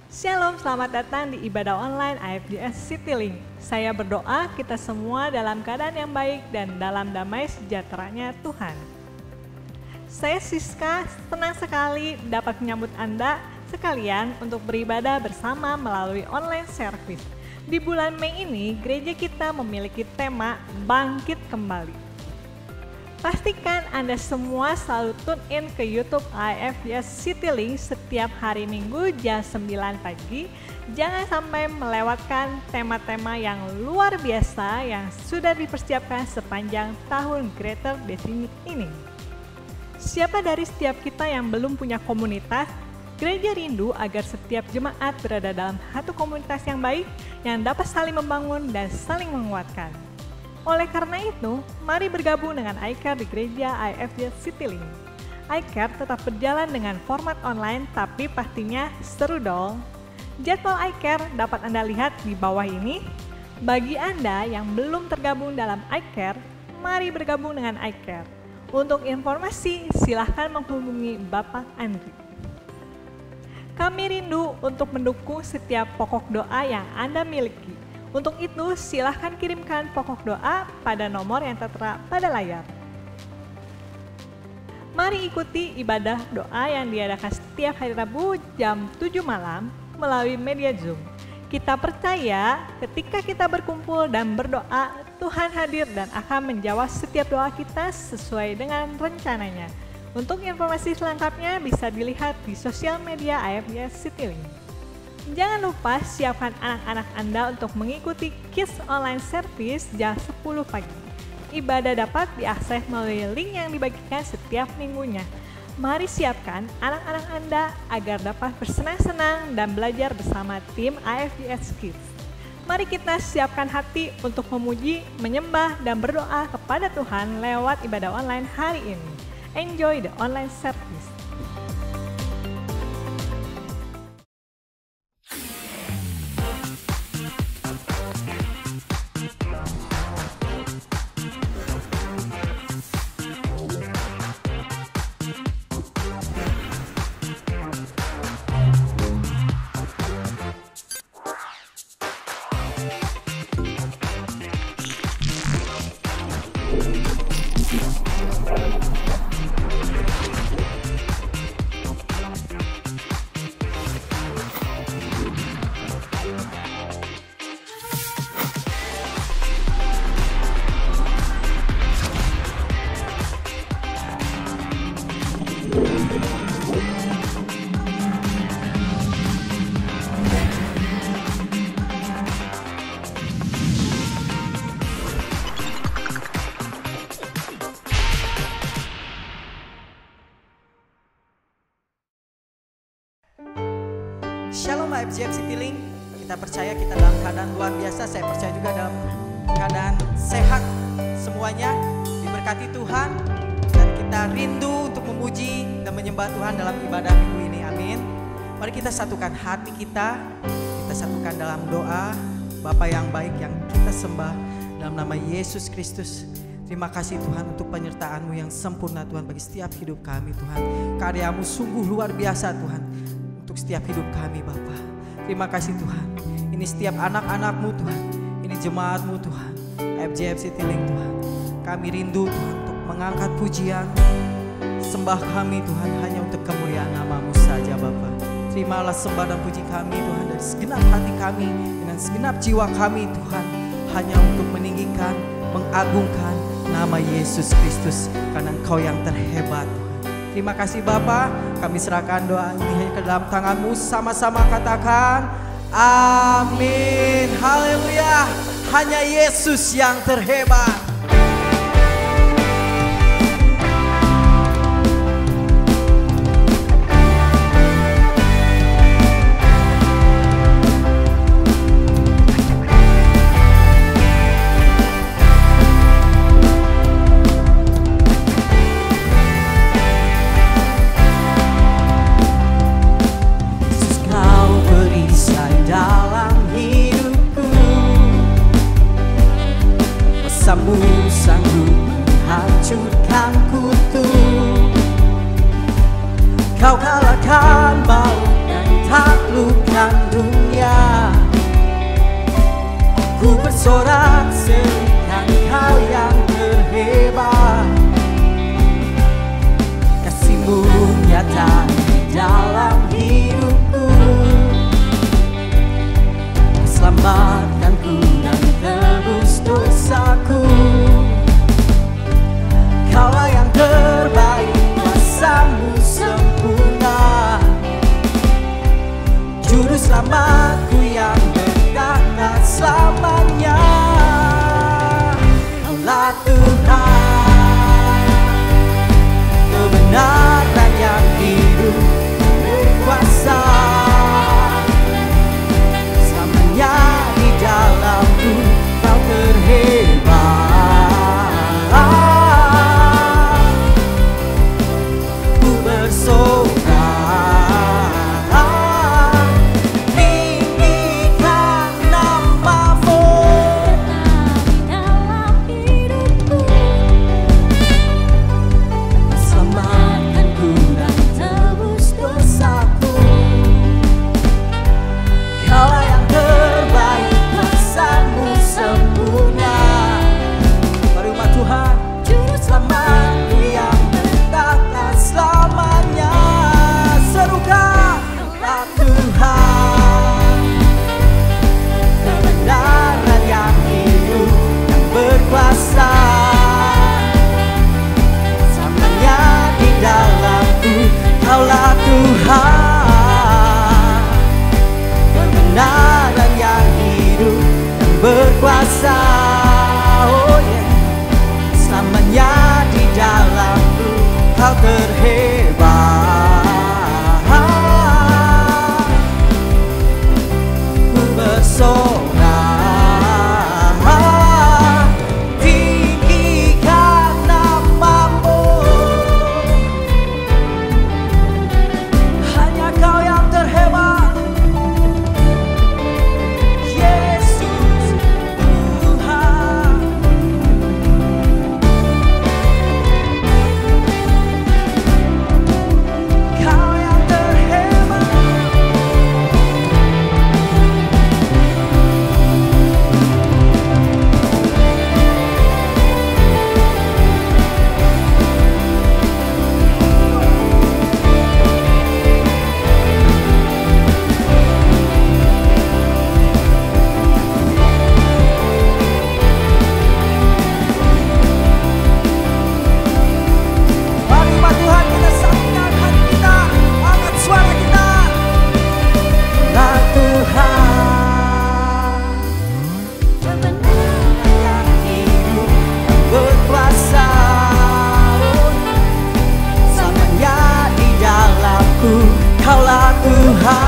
Shalom, selamat datang di ibadah online AFJS Citylink. Saya berdoa kita semua dalam keadaan yang baik dan dalam damai sejahteranya Tuhan. Saya Siska, senang sekali dapat menyambut Anda sekalian untuk beribadah bersama melalui online service. Di bulan Mei ini, gereja kita memiliki tema Bangkit Kembali. Pastikan Anda semua selalu tune in ke YouTube AFJS Citylink setiap hari Minggu jam 9 pagi. Jangan sampai melewatkan tema-tema yang luar biasa yang sudah dipersiapkan sepanjang tahun Greater Destiny ini. Siapa dari setiap kita yang belum punya komunitas? Gereja rindu agar setiap jemaat berada dalam satu komunitas yang baik, yang dapat saling membangun dan saling menguatkan. Oleh karena itu, mari bergabung dengan iCare di gereja AFJS Citylink. iCare tetap berjalan dengan format online, tapi pastinya seru dong. Jadwal iCare dapat Anda lihat di bawah ini. Bagi Anda yang belum tergabung dalam iCare, mari bergabung dengan iCare. Untuk informasi, silahkan menghubungi Bapak Andri. Kami rindu untuk mendukung setiap pokok doa yang Anda miliki. Untuk itu, silahkan kirimkan pokok doa pada nomor yang tertera pada layar. Mari ikuti ibadah doa yang diadakan setiap hari Rabu jam 7 malam melalui media Zoom. Kita percaya ketika kita berkumpul dan berdoa, Tuhan hadir dan akan menjawab setiap doa kita sesuai dengan rencananya. Untuk informasi selengkapnya bisa dilihat di sosial media AFJS Citylink. Jangan lupa siapkan anak-anak Anda untuk mengikuti Kids Online Service jam 10 pagi. Ibadah dapat diakses melalui link yang dibagikan setiap minggunya. Mari siapkan anak-anak Anda agar dapat bersenang-senang dan belajar bersama tim AFJS Kids. Mari kita siapkan hati untuk memuji, menyembah, dan berdoa kepada Tuhan lewat ibadah online hari ini. Enjoy the online service. Shalom AFJS Citylink, kita percaya kita dalam keadaan luar biasa. Saya percaya juga dalam keadaan sehat semuanya, diberkati Tuhan. Dan kita rindu untuk memuji dan menyembah Tuhan dalam ibadah minggu ini, amin. Mari kita satukan hati kita satukan dalam doa. Bapa yang baik yang kita sembah dalam nama Yesus Kristus. Terima kasih Tuhan untuk penyertaan-Mu yang sempurna Tuhan bagi setiap hidup kami Tuhan. Karya-Mu sungguh luar biasa Tuhan untuk setiap hidup kami Bapa. Terima kasih Tuhan. Ini setiap anak-anak-Mu Tuhan. Ini jemaat-Mu Tuhan. AFJS Citylink Tuhan. Kami rindu Tuhan untuk mengangkat pujian, sembah kami Tuhan hanya untuk kemuliaan nama-Mu saja Bapa. Terimalah sembah dan puji kami Tuhan dari segenap hati kami, dengan segenap jiwa kami Tuhan. Hanya untuk meninggikan, mengagungkan nama Yesus Kristus, karena Engkau yang terhebat. Terima kasih Bapa, kami serahkan doa ini ke dalam tangan-Mu, sama-sama katakan amin, haleluya. Hanya Yesus yang terhebat. Sanggup menghancurkan kutu. Kau kalahkan maut dan taklukkan dunia. Ku bersorak serukan Kau yang terhebat. Kasih-Mu nyata di dalam hidupku, selamatkanku dan tebus dosaku. Kaulah yang terbaik, kuasa-Mu sempurna, juru selamatku yang berkata selamanya. Kaulah Tuhan, kebenaran yang hidup berkuasa, selamanya di dalamku Kau terhebat. Ku bersorak, tinggikan nama-Mu dalam hidupku, selamatkanku dan tebus dosaku. Kaulah yang terbaik, kuasa-Mu sempurna. Mari umat Tuhan, juru selamatku yang bertata selamanya. Serukan, Kaulah Tuhan, kebenaran yang hidup yang berkuasa, selamanya di dalamku. Kaulah Tuhan, kebenaran yang hidup dan berkuasa. Oh yeah. Selamanya di dalamku Kau terhebat. Ku bersorak, tinggikan nama-Mu. Hanya Kau yang terhebat, Yesus Tuhan. Kau yang terhebat. Mari umat Tuhan, kita satukan hati kita, angkat suara kita. Kaulah Tuhan, kebenaran yang hidup yang berkuasa, selamanya di dalamku. Kaulah Tuhan,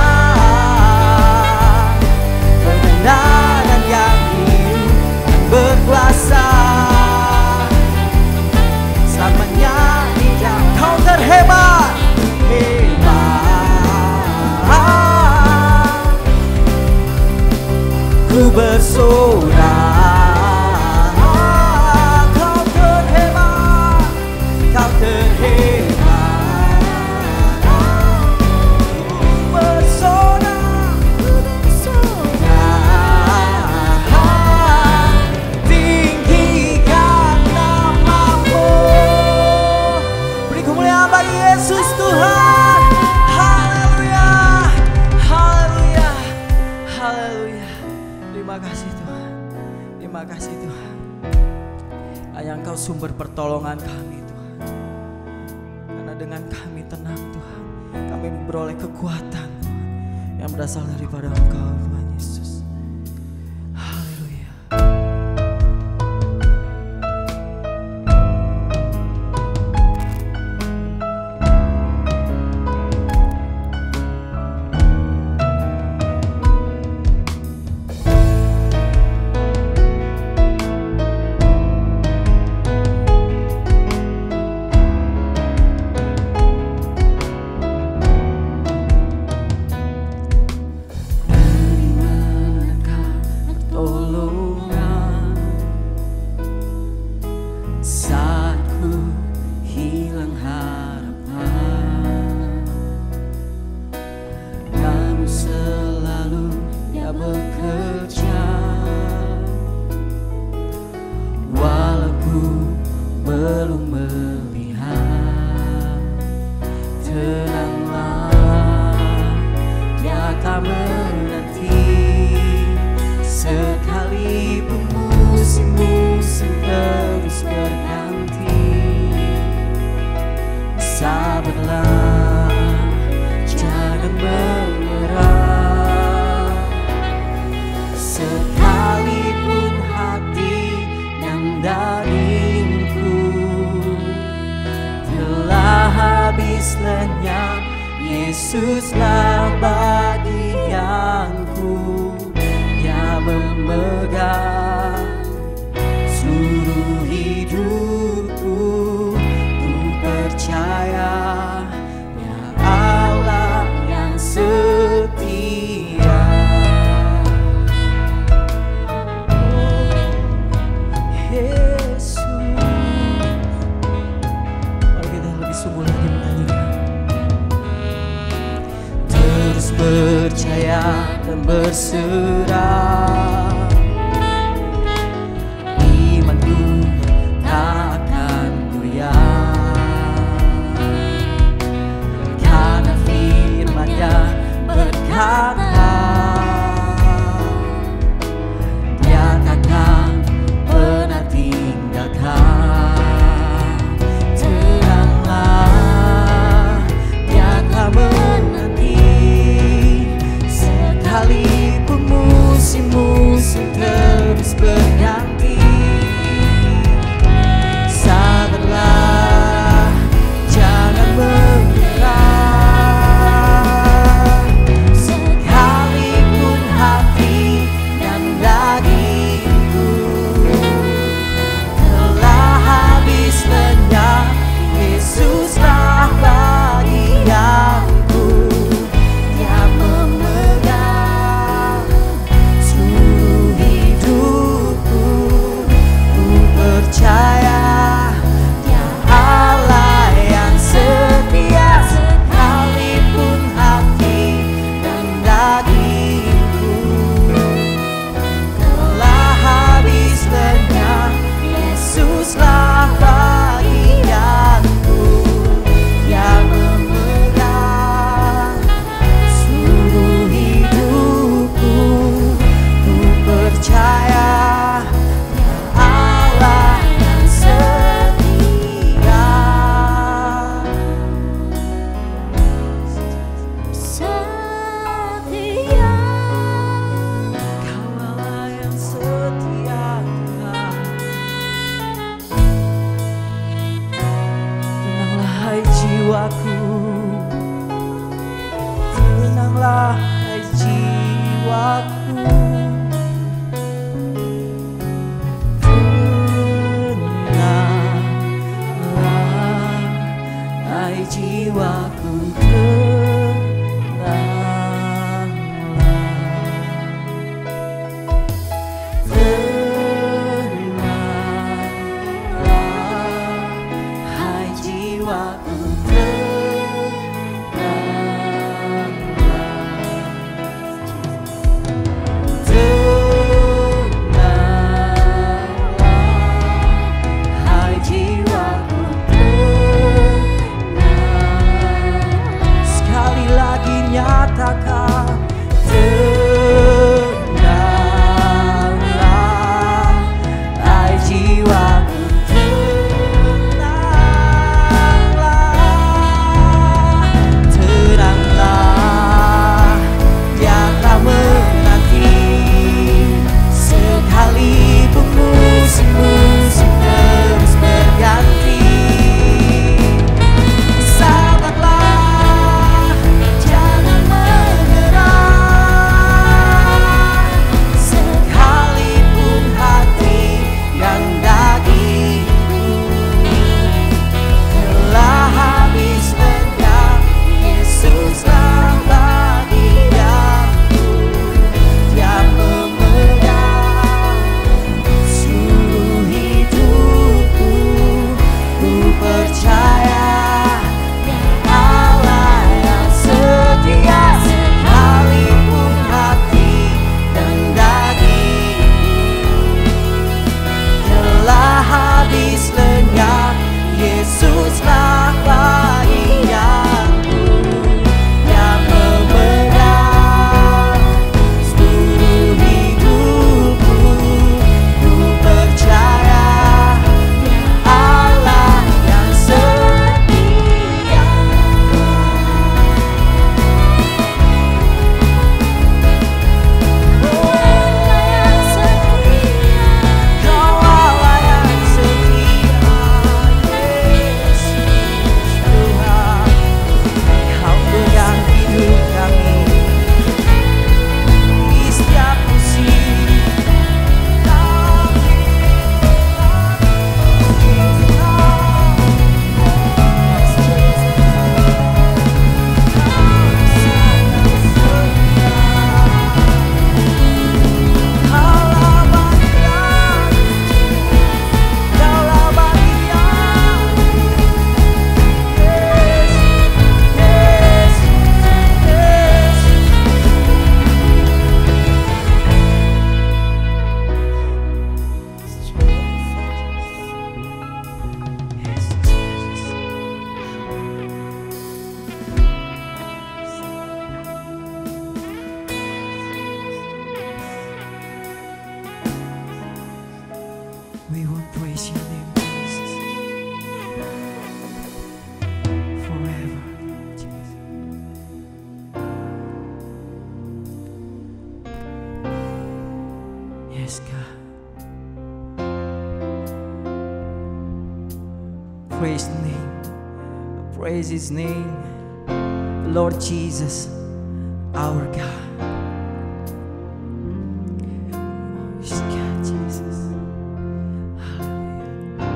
kebenaran yang hidup yang berkuasa, selamanya di dalam. Kau terhebat, hebat. Ku bersorak, Kau terhebat, Kau terhebat. Ku bersorak, tinggikan nama-Mu. Beri kemuliaan bagi Yesus Tuhan. Haleluya, haleluya, haleluya. Terima kasih Tuhan, terima kasih Tuhan. Hanya Engkau sumber pertolongan kami Tuhan. Karena dengan kami tenang Tuhan, kami memperoleh kekuatan Tuhan, yang berasal daripada Engkau Tuhan Yesus. Haleluya. menanti, sekalipun musim-musim terus berganti. Sabarlah, jangan menyerah. Sekalipun hati yang dagingku telah habis lenyap, Yesuslah bagianku. Dia memegang seluruh hidupku. Ku percaya Dia Allah yang setia. Yesus, mari kita lebih sungguh lagi menyanyikan. Terus percaya dan berserah, imanku tak akan goyah, karena firman-Nya berkata, Dia takkan pernah tinggalkan. Tenanglah, Dia akan menanti, sekalipun musim-musim praise the name. I praise His name. Lord Jesus, our God. Yes, God, Jesus. Hallelujah.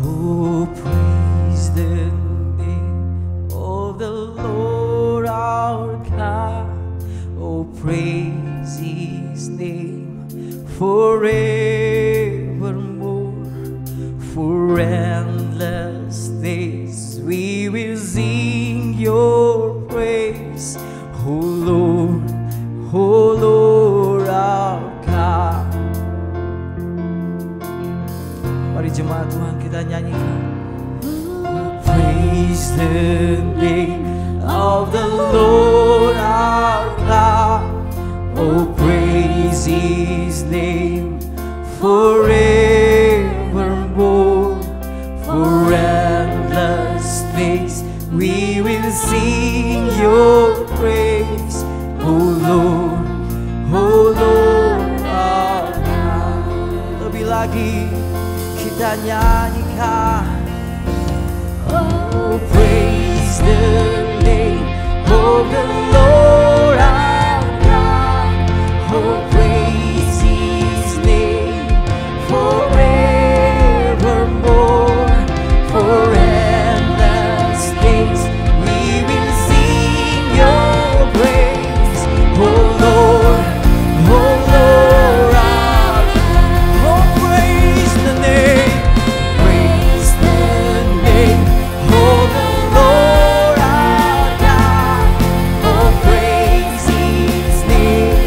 Oh, praise the name of the Lord our God. Oh, praise His name forevermore. For endless days we will sing your praise. Oh Lord our God. Mari jemaat Tuhan kita nyanyikan. Praise the name of the Lord our God. Oh, praise His name forevermore. For endless days we will sing your praise. Oh Lord our God. Lebih lagi kita nyanyikan. Oh, praise the name of the Lord our God. Oh, praise His name forevermore. For endless days we will sing your praise. Oh Lord our God. Oh, praise the name of the Lord our God. Oh, praise His name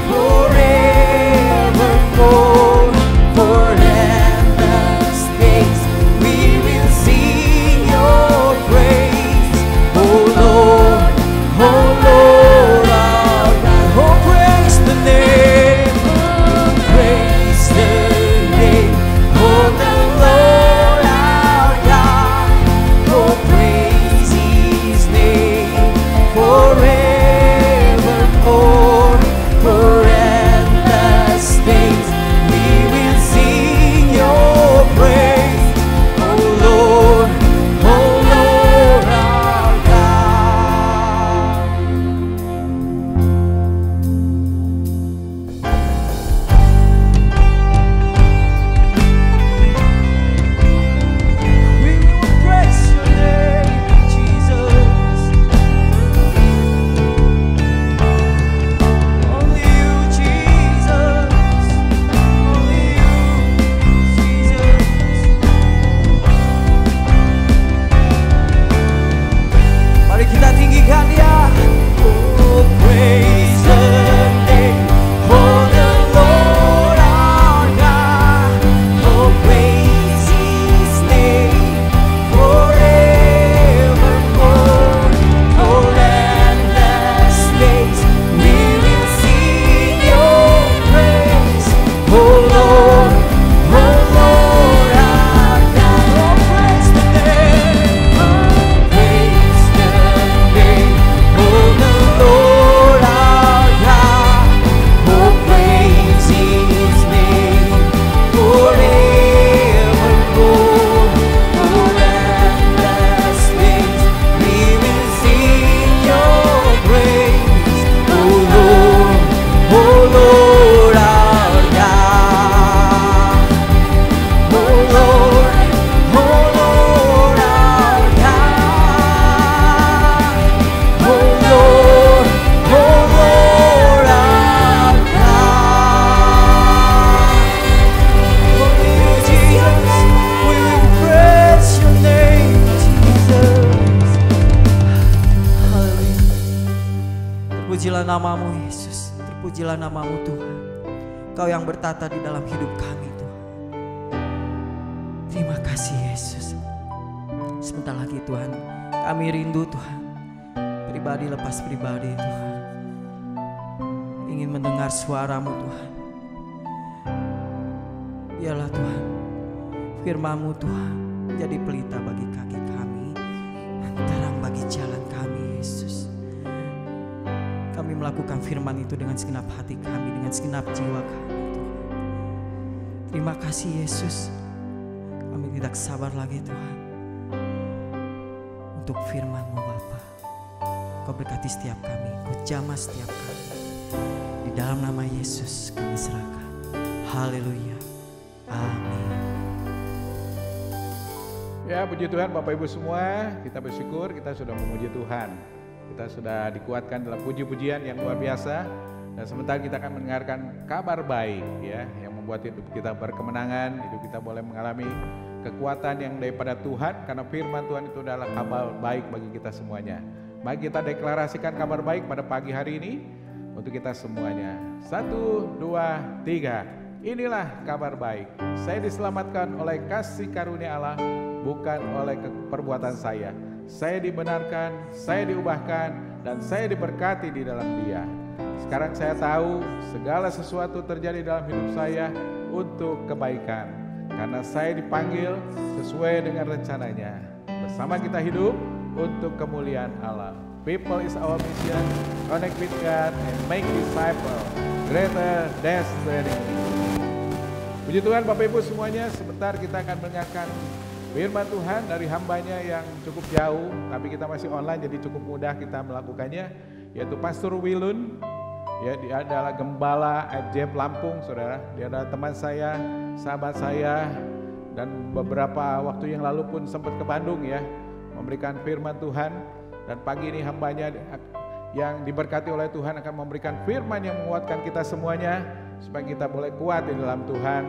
forevermore. For endless days we will sing your praise. Oh Lord our God. Oh, praise the name. Praise the name of the Lord our God. Oh, praise His name forevermore. For endless days we will sing your praise. Oh Lord our God. We will praise your name, Jesus. Only you, Jesus. Only you, Jesus. Mari kita tinggikan Dia. Oh, praise the name of the Lord our God. Oh, praise His name forevermore. For endless days we will sing your praise. Oh Lord our God. Oh, praise the name. Praise the name of the Lord our God. Oh, praise His name forevermore. For endless days we will sing your praise. Oh Lord our God. Oh Lord our God. Oh Lord our God. Only you, Jesus. We will praise your name, Jesus. Haleluya. Terpujilah namamu Yesus. Terpujilah namamu Tuhan. Kau yang bertata di dalam hidup kami Tuhan. Terima kasih Yesus. Sebentar lagi Tuhan, kami rindu Tuhan, pribadi lepas pribadi Tuhan, ingin mendengar suara-Mu Tuhan. Biarlah Tuhan, firman-Mu Tuhan jadi pelita bagi kaki kami, terang bagi jalan kami Yesus. Kami melakukan firman itu dengan segenap hati kami, dengan segenap jiwa kami Tuhan. Terima kasih Yesus. Kami tidak sabar lagi Tuhan untuk firman-Mu Bapa. Kau berkati setiap kami, Kau jamah setiap kami. Di dalam nama Yesus kami serahkan. Haleluya. Amin. Ya, puji Tuhan Bapak Ibu semua, kita bersyukur kita sudah memuji Tuhan. Kita sudah dikuatkan dalam puji-pujian yang luar biasa. Dan sementara kita akan mendengarkan kabar baik ya, yang membuat hidup kita berkemenangan, hidup kita boleh mengalami kekuatan yang daripada Tuhan, karena firman Tuhan itu adalah kabar baik bagi kita semuanya. Mari kita deklarasikan kabar baik pada pagi hari ini untuk kita semuanya. 1, 2, 3. Inilah kabar baik. Saya diselamatkan oleh kasih karunia Allah, bukan oleh perbuatan saya. Saya dibenarkan, saya diubahkan, dan saya diberkati di dalam Dia. Sekarang saya tahu segala sesuatu terjadi dalam hidup saya untuk kebaikan. Karena saya dipanggil sesuai dengan rencananya. Bersama kita hidup untuk kemuliaan Allah. People is our mission, connect with God and make disciples greater destiny. Puji Tuhan Bapak Ibu semuanya, sebentar kita akan mendengarkan firman Tuhan dari hambanya yang cukup jauh, tapi kita masih online jadi cukup mudah kita melakukannya, yaitu Pastor Wilun. Ya, dia adalah gembala FJF Lampung, saudara. Dia adalah teman saya, sahabat saya, dan beberapa waktu yang lalu pun sempat ke Bandung ya, memberikan firman Tuhan. Dan pagi ini hambanya yang diberkati oleh Tuhan akan memberikan firman yang menguatkan kita semuanya, supaya kita boleh kuat di dalam Tuhan.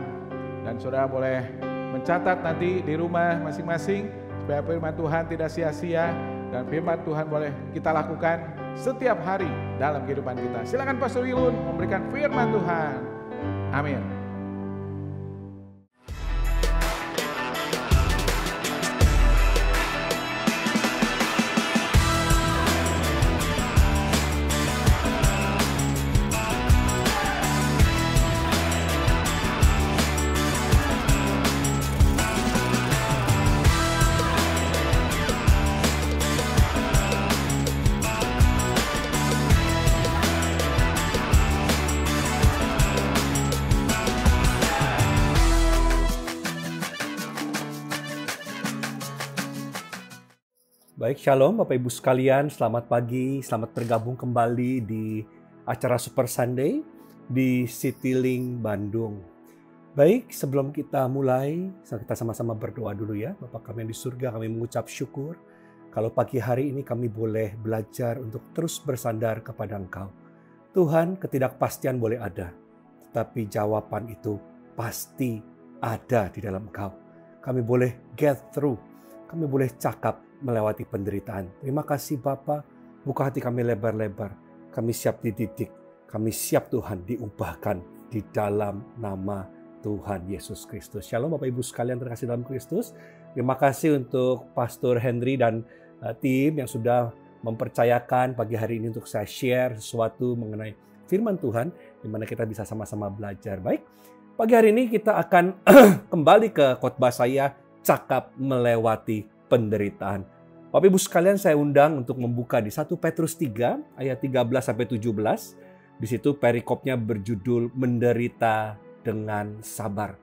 Dan saudara boleh mencatat nanti di rumah masing-masing, supaya firman Tuhan tidak sia-sia, dan firman Tuhan boleh kita lakukan setiap hari dalam kehidupan kita. Silakan Pastor Wilun memberikan firman Tuhan. Amin. Baik, shalom Bapak Ibu sekalian, selamat pagi, selamat bergabung kembali di acara Super Sunday di CityLink Bandung. Baik, sebelum kita mulai, kita sama-sama berdoa dulu ya. Bapa kami yang di surga, kami mengucap syukur kalau pagi hari ini kami boleh belajar untuk terus bersandar kepada Engkau. Tuhan, ketidakpastian boleh ada, tetapi jawaban itu pasti ada di dalam Engkau. Kami boleh get through, kami boleh cakap melewati penderitaan. Terima kasih Bapa, buka hati kami lebar-lebar. Kami siap dididik, kami siap Tuhan diubahkan di dalam nama Tuhan Yesus Kristus. Shalom Bapak Ibu sekalian terkasih dalam Kristus. Terima kasih untuk Pastor Henry dan tim yang sudah mempercayakan pagi hari ini untuk saya share sesuatu mengenai firman Tuhan, di mana kita bisa sama-sama belajar. Baik, pagi hari ini kita akan kembali ke khotbah saya, cakap melewati penderitaan. Bapak Ibu sekalian, saya undang untuk membuka di 1 Petrus 3 ayat 13-17. Di situ perikopnya berjudul menderita dengan sabar.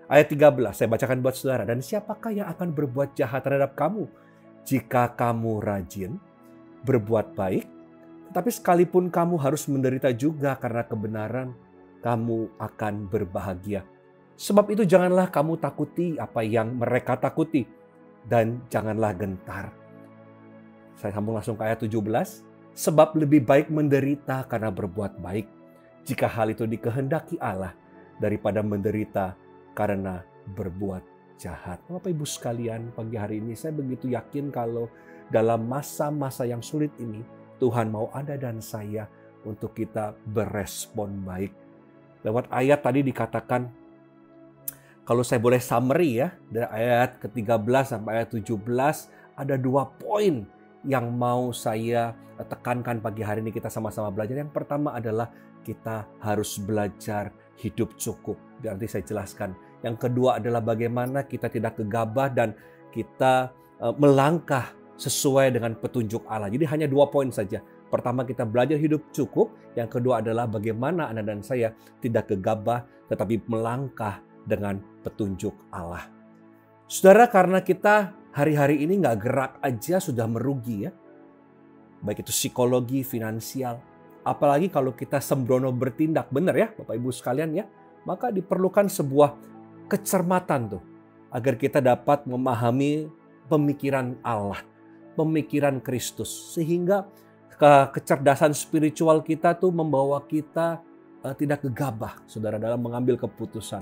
Ayat 13 saya bacakan buat saudara. Dan siapakah yang akan berbuat jahat terhadap kamu jika kamu rajin berbuat baik? Tetapi sekalipun kamu harus menderita juga karena kebenaran, kamu akan berbahagia. Sebab itu janganlah kamu takuti apa yang mereka takuti, dan janganlah gentar. Saya sambung langsung ke ayat 17. Sebab lebih baik menderita karena berbuat baik, jika hal itu dikehendaki Allah, daripada menderita karena berbuat jahat. Bapak Ibu sekalian, pagi hari ini saya begitu yakin kalau dalam masa-masa yang sulit ini, Tuhan mau Anda dan saya untuk kita berespon baik. Lewat ayat tadi dikatakan, kalau saya boleh summary ya, dari ayat ke-13 sampai ayat 17, ada 2 poin yang mau saya tekankan pagi hari ini kita sama-sama belajar. Yang pertama adalah kita harus belajar hidup cukup. Nanti saya jelaskan. Yang kedua adalah bagaimana kita tidak gegabah dan kita melangkah sesuai dengan petunjuk Allah. Jadi hanya 2 poin saja. Pertama, kita belajar hidup cukup. Yang kedua adalah bagaimana Anda dan saya tidak gegabah tetapi melangkah dengan petunjuk Allah. Saudara, karena kita hari-hari ini nggak gerak aja sudah merugi ya. Baik itu psikologi, finansial. Apalagi kalau kita sembrono bertindak, benar ya Bapak Ibu sekalian ya. Maka diperlukan sebuah kecermatan tuh. Agar kita dapat memahami pemikiran Allah, pemikiran Kristus. Sehingga kecerdasan spiritual kita tuh membawa kita tidak gegabah, saudara, dalam mengambil keputusan.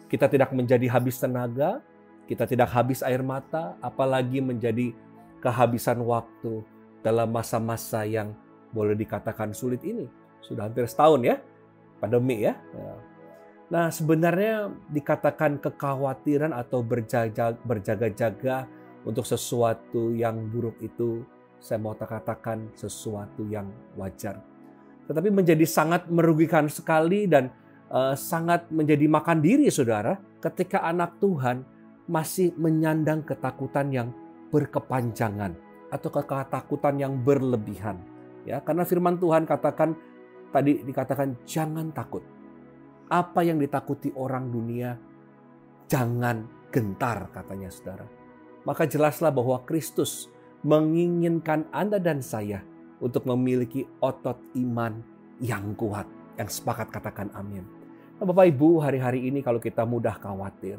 Kita tidak menjadi habis tenaga, kita tidak habis air mata, apalagi menjadi kehabisan waktu dalam masa-masa yang boleh dikatakan sulit ini. Sudah hampir setahun ya, pandemi ya. Nah, sebenarnya dikatakan kekhawatiran atau berjaga-jaga untuk sesuatu yang buruk itu, saya mau katakan sesuatu yang wajar. Tetapi menjadi sangat merugikan sekali dan sangat menjadi makan diri, saudara, ketika anak Tuhan masih menyandang ketakutan yang berkepanjangan atau ketakutan yang berlebihan. Ya, karena firman Tuhan katakan, tadi dikatakan jangan takut. Apa yang ditakuti orang dunia, jangan gentar, katanya saudara. Maka jelaslah bahwa Kristus menginginkan Anda dan saya untuk memiliki otot iman yang kuat. Yang sepakat katakan amin. Nah, Bapak Ibu, hari-hari ini kalau kita mudah khawatir,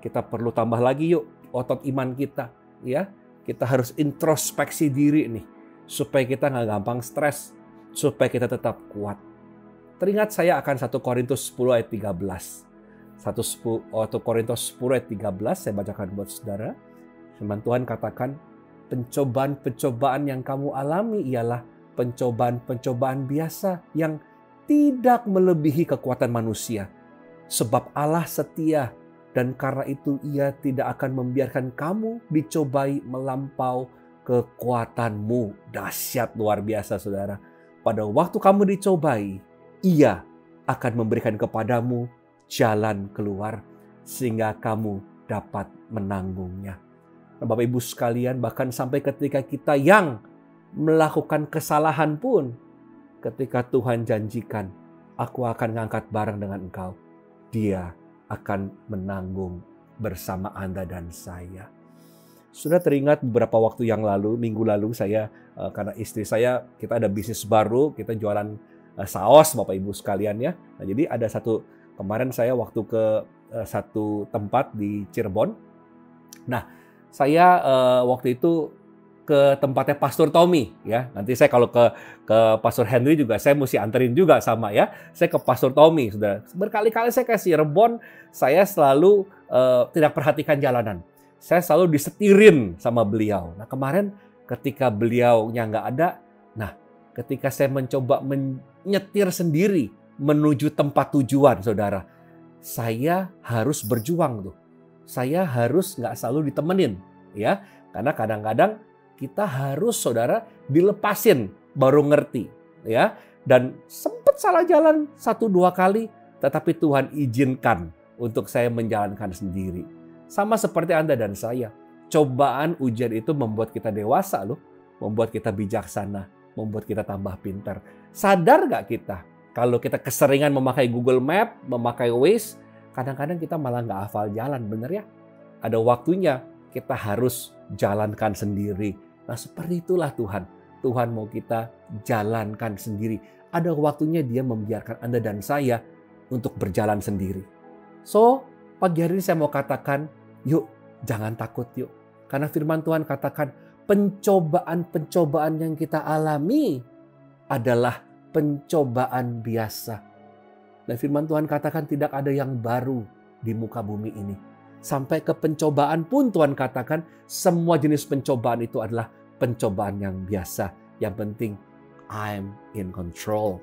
kita perlu tambah lagi yuk otot iman kita. Ya, kita harus introspeksi diri nih, supaya kita nggak gampang stres, supaya kita tetap kuat. Teringat saya akan 1 Korintus 10 ayat 13. 1 Korintus 10 ayat 13 saya bacakan buat saudara. Firman Tuhan katakan, pencobaan-pencobaan yang kamu alami ialah pencobaan-pencobaan biasa yang tidak melebihi kekuatan manusia. Sebab Allah setia dan karena itu Ia tidak akan membiarkan kamu dicobai melampau kekuatanmu. Dahsyat, luar biasa saudara. Pada waktu kamu dicobai, Ia akan memberikan kepadamu jalan keluar sehingga kamu dapat menanggungnya. Nah, Bapak Ibu sekalian, bahkan sampai ketika kita yang melakukan kesalahan pun, ketika Tuhan janjikan, aku akan ngangkat bareng dengan engkau, Dia akan menanggung bersama Anda dan saya. Sudah teringat beberapa waktu yang lalu, minggu lalu saya, karena istri saya, kita ada bisnis baru, kita jualan saos Bapak Ibu sekalian ya. Nah, jadi ada kemarin saya waktu ke satu tempat di Cirebon. Nah, saya waktu itu ke tempatnya Pastor Tommy ya. Nanti saya kalau ke Pastor Henry juga saya mesti anterin juga sama ya. Saya ke Pastor Tommy sudah berkali-kali saya ke Cirebon, saya selalu tidak perhatikan jalanan. Saya selalu disetirin sama beliau. Nah, kemarin ketika beliaunya nggak ada, nah ketika saya mencoba menyetir sendiri menuju tempat tujuan, saudara, saya harus berjuang tuh. Saya harus nggak selalu ditemenin, ya, karena kadang-kadang kita harus, saudara, dilepasin baru ngerti, ya. Dan sempat salah jalan 1-2 kali, tetapi Tuhan izinkan untuk saya menjalankan sendiri. Sama seperti Anda dan saya, cobaan ujian itu membuat kita dewasa loh, membuat kita bijaksana, membuat kita tambah pintar. Sadar gak kita kalau kita keseringan memakai Google Map, memakai Waze, kadang-kadang kita malah gak hafal jalan, bener ya? Ada waktunya kita harus jalankan sendiri. Nah, seperti itulah Tuhan. Tuhan mau kita jalankan sendiri. Ada waktunya Dia membiarkan Anda dan saya untuk berjalan sendiri. So, pagi hari ini saya mau katakan, yuk jangan takut yuk. Karena firman Tuhan katakan, pencobaan-pencobaan yang kita alami adalah pencobaan biasa. Dan firman Tuhan katakan tidak ada yang baru di muka bumi ini. Sampai ke pencobaan pun Tuhan katakan semua jenis pencobaan itu adalah pencobaan yang biasa. Yang penting I'm in control.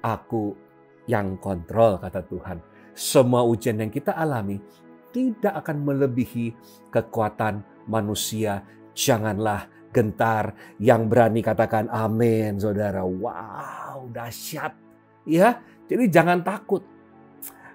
Aku yang kontrol, kata Tuhan. Semua ujian yang kita alami tidak akan melebihi kekuatan manusia. Janganlah gentar, yang berani katakan amin, saudara. Wow, dahsyat. Ya, jadi jangan takut.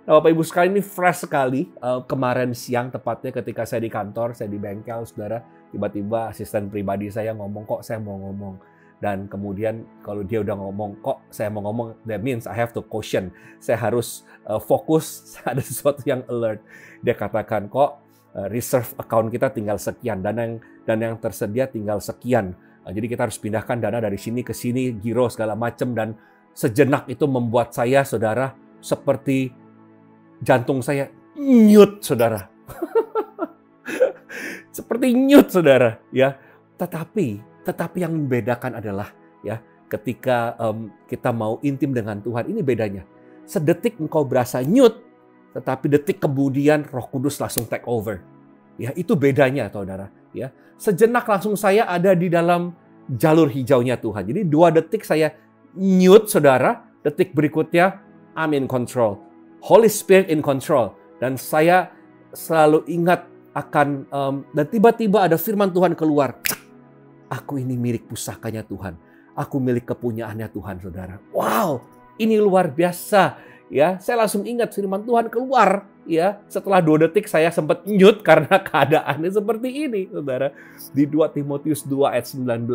Nah, Bapak Ibu sekalian, ini fresh sekali. Kemarin siang tepatnya ketika saya di kantor, saya di bengkel, saudara. Tiba-tiba asisten pribadi saya ngomong, kok saya mau ngomong. Dan kemudian kalau dia udah ngomong, kok saya mau ngomong, that means I have to caution. Saya harus fokus, ada sesuatu yang alert. Dia katakan, kok reserve account kita tinggal sekian, dana yang tersedia tinggal sekian. Jadi kita harus pindahkan dana dari sini ke sini, giro segala macam, dan sejenak itu membuat saya, saudara, seperti jantung saya nyut, saudara. Seperti nyut, saudara, ya. Tetapi yang membedakan adalah, ya, ketika kita mau intim dengan Tuhan, ini bedanya. Sedetik engkau berasa nyut, tetapi detik kemudian Roh Kudus langsung take over. Ya, itu bedanya, saudara. Ya, sejenak langsung saya ada di dalam jalur hijaunya Tuhan. Jadi 2 detik saya nyut, saudara. Detik berikutnya I'm in control. Holy Spirit in control. Dan saya selalu ingat akan dan tiba-tiba ada firman Tuhan keluar. Aku ini milik pusakanya Tuhan. Aku milik kepunyaannya Tuhan, saudara. Wow, ini luar biasa. Ya, saya langsung ingat firman Tuhan keluar. Ya, setelah 2 detik saya sempat nyut karena keadaannya seperti ini, saudara. Di 2 Timotius 2 ayat 19.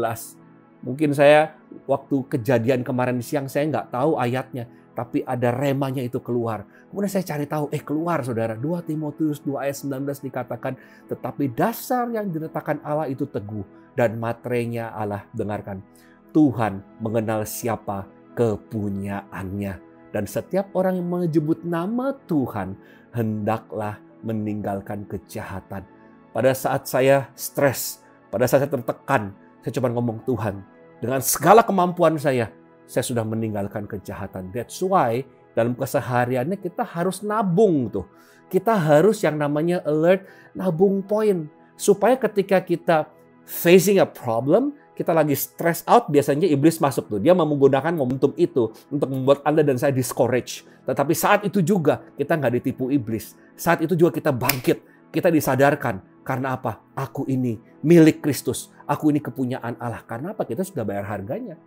Mungkin saya waktu kejadian kemarin siang saya nggak tahu ayatnya, tapi ada remanya itu keluar. Kemudian saya cari tahu, keluar, saudara. 2 Timotius 2 ayat 19 dikatakan, tetapi dasar yang diletakkan Allah itu teguh dan materainya Allah, dengarkan. Tuhan mengenal siapa kepunyaannya. Dan setiap orang yang menyebut nama Tuhan, hendaklah meninggalkan kejahatan. Pada saat saya stres, pada saat saya tertekan, saya coba ngomong, Tuhan, dengan segala kemampuan saya sudah meninggalkan kejahatan. That's why dalam kesehariannya kita harus nabung tuh. Kita harus yang namanya alert, nabung poin. Supaya ketika kita facing a problem, kita lagi stress out, biasanya iblis masuk tuh. Dia menggunakan momentum itu untuk membuat Anda dan saya discourage. Tetapi saat itu juga kita nggak ditipu iblis. Saat itu juga kita bangkit. Kita disadarkan. Karena apa? Aku ini milik Kristus. Aku ini kepunyaan Allah. Karena apa? Kita sudah bayar harganya.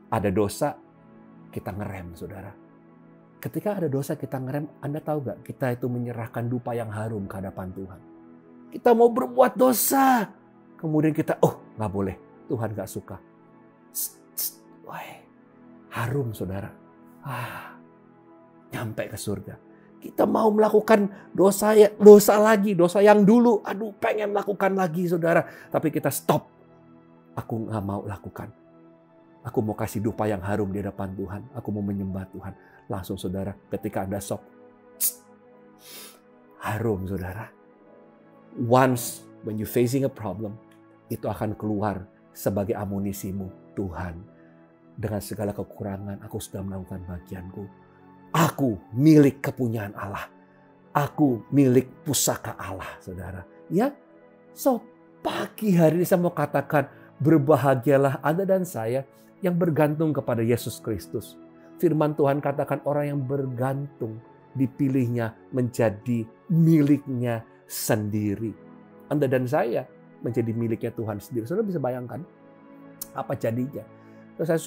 Ada dosa, kita ngerem, saudara. Ketika ada dosa, kita ngerem. Anda tahu nggak? Kita itu menyerahkan dupa yang harum ke hadapan Tuhan. Kita mau berbuat dosa. Kemudian kita, nggak boleh. Tuhan gak suka. Harum, saudara. Nyampe ke surga. Kita mau melakukan dosa lagi, dosa yang dulu. Aduh, pengen lakukan lagi, saudara. Tapi kita stop. Aku gak mau lakukan. Aku mau kasih dupa yang harum di depan Tuhan. Aku mau menyembah Tuhan. Langsung, saudara, ketika Anda stop. Harum, saudara. Once when you facing a problem, itu akan keluar sebagai amunisimu. Tuhan, dengan segala kekurangan, aku sudah melakukan bagianku. Aku milik kepunyaan Allah. Aku milik pusaka Allah, saudara. Ya, so pagi hari ini saya mau katakan, berbahagialah Anda dan saya yang bergantung kepada Yesus Kristus. Firman Tuhan katakan orang yang bergantung dipilihnya menjadi miliknya sendiri. Anda dan saya menjadi miliknya Tuhan sendiri. Saudara bisa bayangkan apa jadinya? Terus saya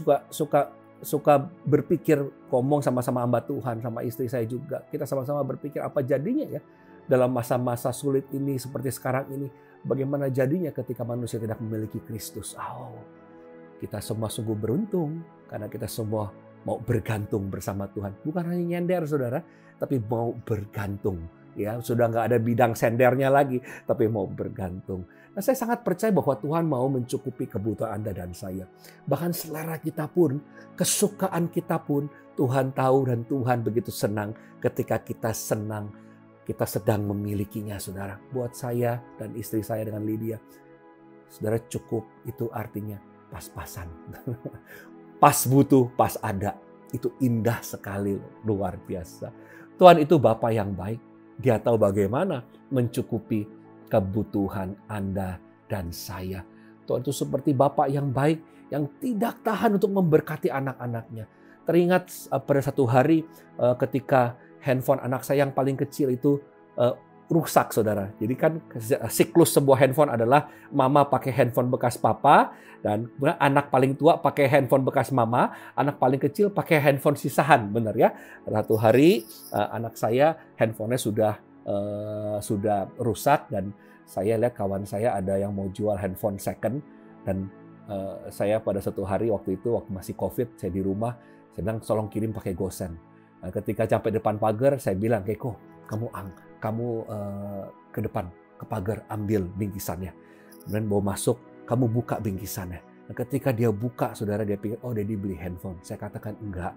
suka berpikir, ngomong sama-sama hamba Tuhan, sama istri saya juga. Kita sama-sama berpikir apa jadinya ya dalam masa-masa sulit ini seperti sekarang ini. Bagaimana jadinya ketika manusia tidak memiliki Kristus? Kita semua sungguh beruntung karena kita semua mau bergantung bersama Tuhan. Bukan hanya nyender, saudara, tapi mau bergantung. Ya, sudah nggak ada bidang sendernya lagi, tapi mau bergantung. Nah, saya sangat percaya bahwa Tuhan mau mencukupi kebutuhan Anda dan saya. Bahkan selera kita pun, kesukaan kita pun, Tuhan tahu dan Tuhan begitu senang ketika kita senang, kita sedang memilikinya, saudara. Buat saya dan istri saya dengan Lydia, saudara, cukup itu artinya pas-pasan. Pas butuh, pas ada. Itu indah sekali, luar biasa. Tuhan itu Bapa yang baik. Dia tahu bagaimana mencukupi kebutuhan Anda dan saya. Tuhan itu seperti Bapa yang baik, yang tidak tahan untuk memberkati anak-anaknya. Teringat pada satu hari ketika handphone anak saya yang paling kecil itu rusak, saudara. Jadi kan siklus sebuah handphone adalah mama pakai handphone bekas papa, dan anak paling tua pakai handphone bekas mama, anak paling kecil pakai handphone sisahan, benar ya? Satu hari anak saya handphonenya sudah rusak, dan saya lihat kawan saya ada yang mau jual handphone second, dan saya pada satu hari waktu masih COVID, saya di rumah, saya bilang tolong kirim pakai GoSend. Ketika sampai depan pagar, saya bilang, Keko, kamu ke depan, ke pagar, ambil bingkisannya. Kemudian bawa masuk, kamu buka bingkisannya. Dan ketika dia buka, saudara, dia pikir, oh Daddy beli handphone. Saya katakan, enggak,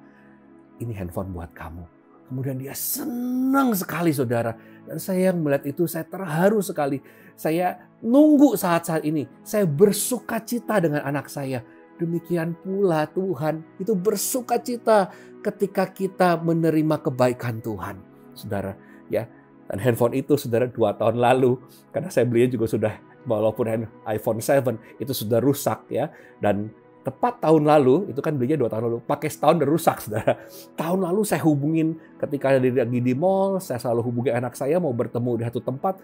ini handphone buat kamu. Kemudian dia senang sekali, saudara. Dan saya yang melihat itu, saya terharu sekali. Saya nunggu saat-saat ini. Saya bersuka cita dengan anak saya. Demikian pula Tuhan itu bersuka cita ketika kita menerima kebaikan Tuhan, saudara. Ya, dan handphone itu, saudara, 2 tahun lalu, karena saya belinya juga sudah, walaupun iPhone 7 itu sudah rusak, ya. Dan tepat tahun lalu, itu kan belinya 2 tahun lalu, pakai setahun udah rusak, saudara. Tahun lalu saya hubungin ketika lagi di mall, saya selalu hubungi anak saya mau bertemu di satu tempat,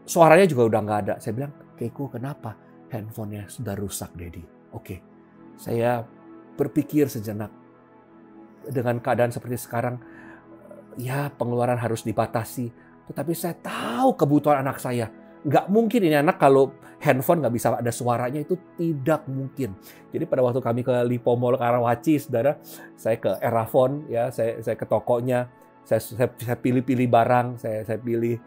suaranya juga udah nggak ada. Saya bilang, Keiko, kenapa? Handphonenya sudah rusak, Daddy. Oke, saya berpikir sejenak. Dengan keadaan seperti sekarang, ya pengeluaran harus dibatasi. Tetapi saya tahu kebutuhan anak saya. Nggak mungkin ini anak kalau handphone nggak bisa ada suaranya, itu tidak mungkin. Jadi pada waktu kami ke Lipo Mall Karawaci, saudara, saya ke Erafon, ya, saya ke tokonya, saya pilih-pilih barang, saya pilih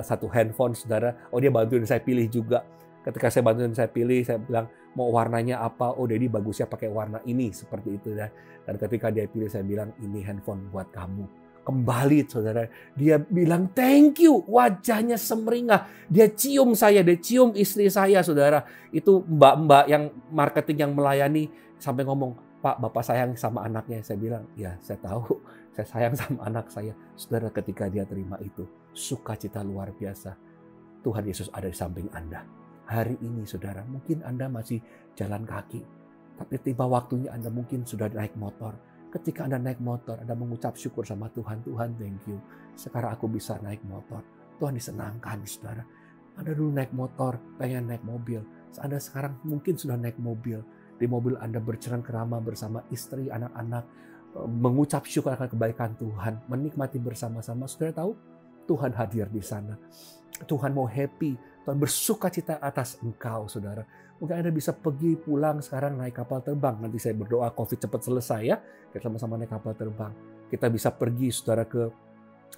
satu handphone, saudara. Oh, dia bantuin saya pilih juga. Ketika saya bantuin saya pilih, saya bilang mau warnanya apa? Oh, Daddy bagusnya pakai warna ini, seperti itu ya. Dan ketika dia pilih, saya bilang ini handphone buat kamu. Kembali, saudara, dia bilang thank you, wajahnya semeringah. Dia cium saya, dia cium istri saya, saudara. Itu mbak-mbak yang marketing yang melayani sampai ngomong, Pak, Bapak sayang sama anaknya. Saya bilang, ya saya tahu, saya sayang sama anak saya. Saudara, ketika dia terima itu, sukacita luar biasa. Tuhan Yesus ada di samping Anda. Hari ini, saudara, mungkin Anda masih jalan kaki, tapi tiba waktunya Anda mungkin sudah naik motor. Ketika Anda naik motor, Anda mengucap syukur sama Tuhan, Tuhan thank you, sekarang aku bisa naik motor. Tuhan disenangkan, saudara. Anda dulu naik motor, pengen naik mobil. Anda sekarang mungkin sudah naik mobil. Di mobil Anda bercengkrama bersama istri, anak-anak, mengucap syukur akan kebaikan Tuhan, menikmati bersama-sama. Saudara tahu, Tuhan hadir di sana. Tuhan mau happy, Tuhan bersuka cita atas engkau, saudara. Mungkin Anda bisa pergi pulang sekarang naik kapal terbang. Nanti saya berdoa COVID cepat selesai ya. Kita sama-sama naik kapal terbang. Kita bisa pergi, saudara, ke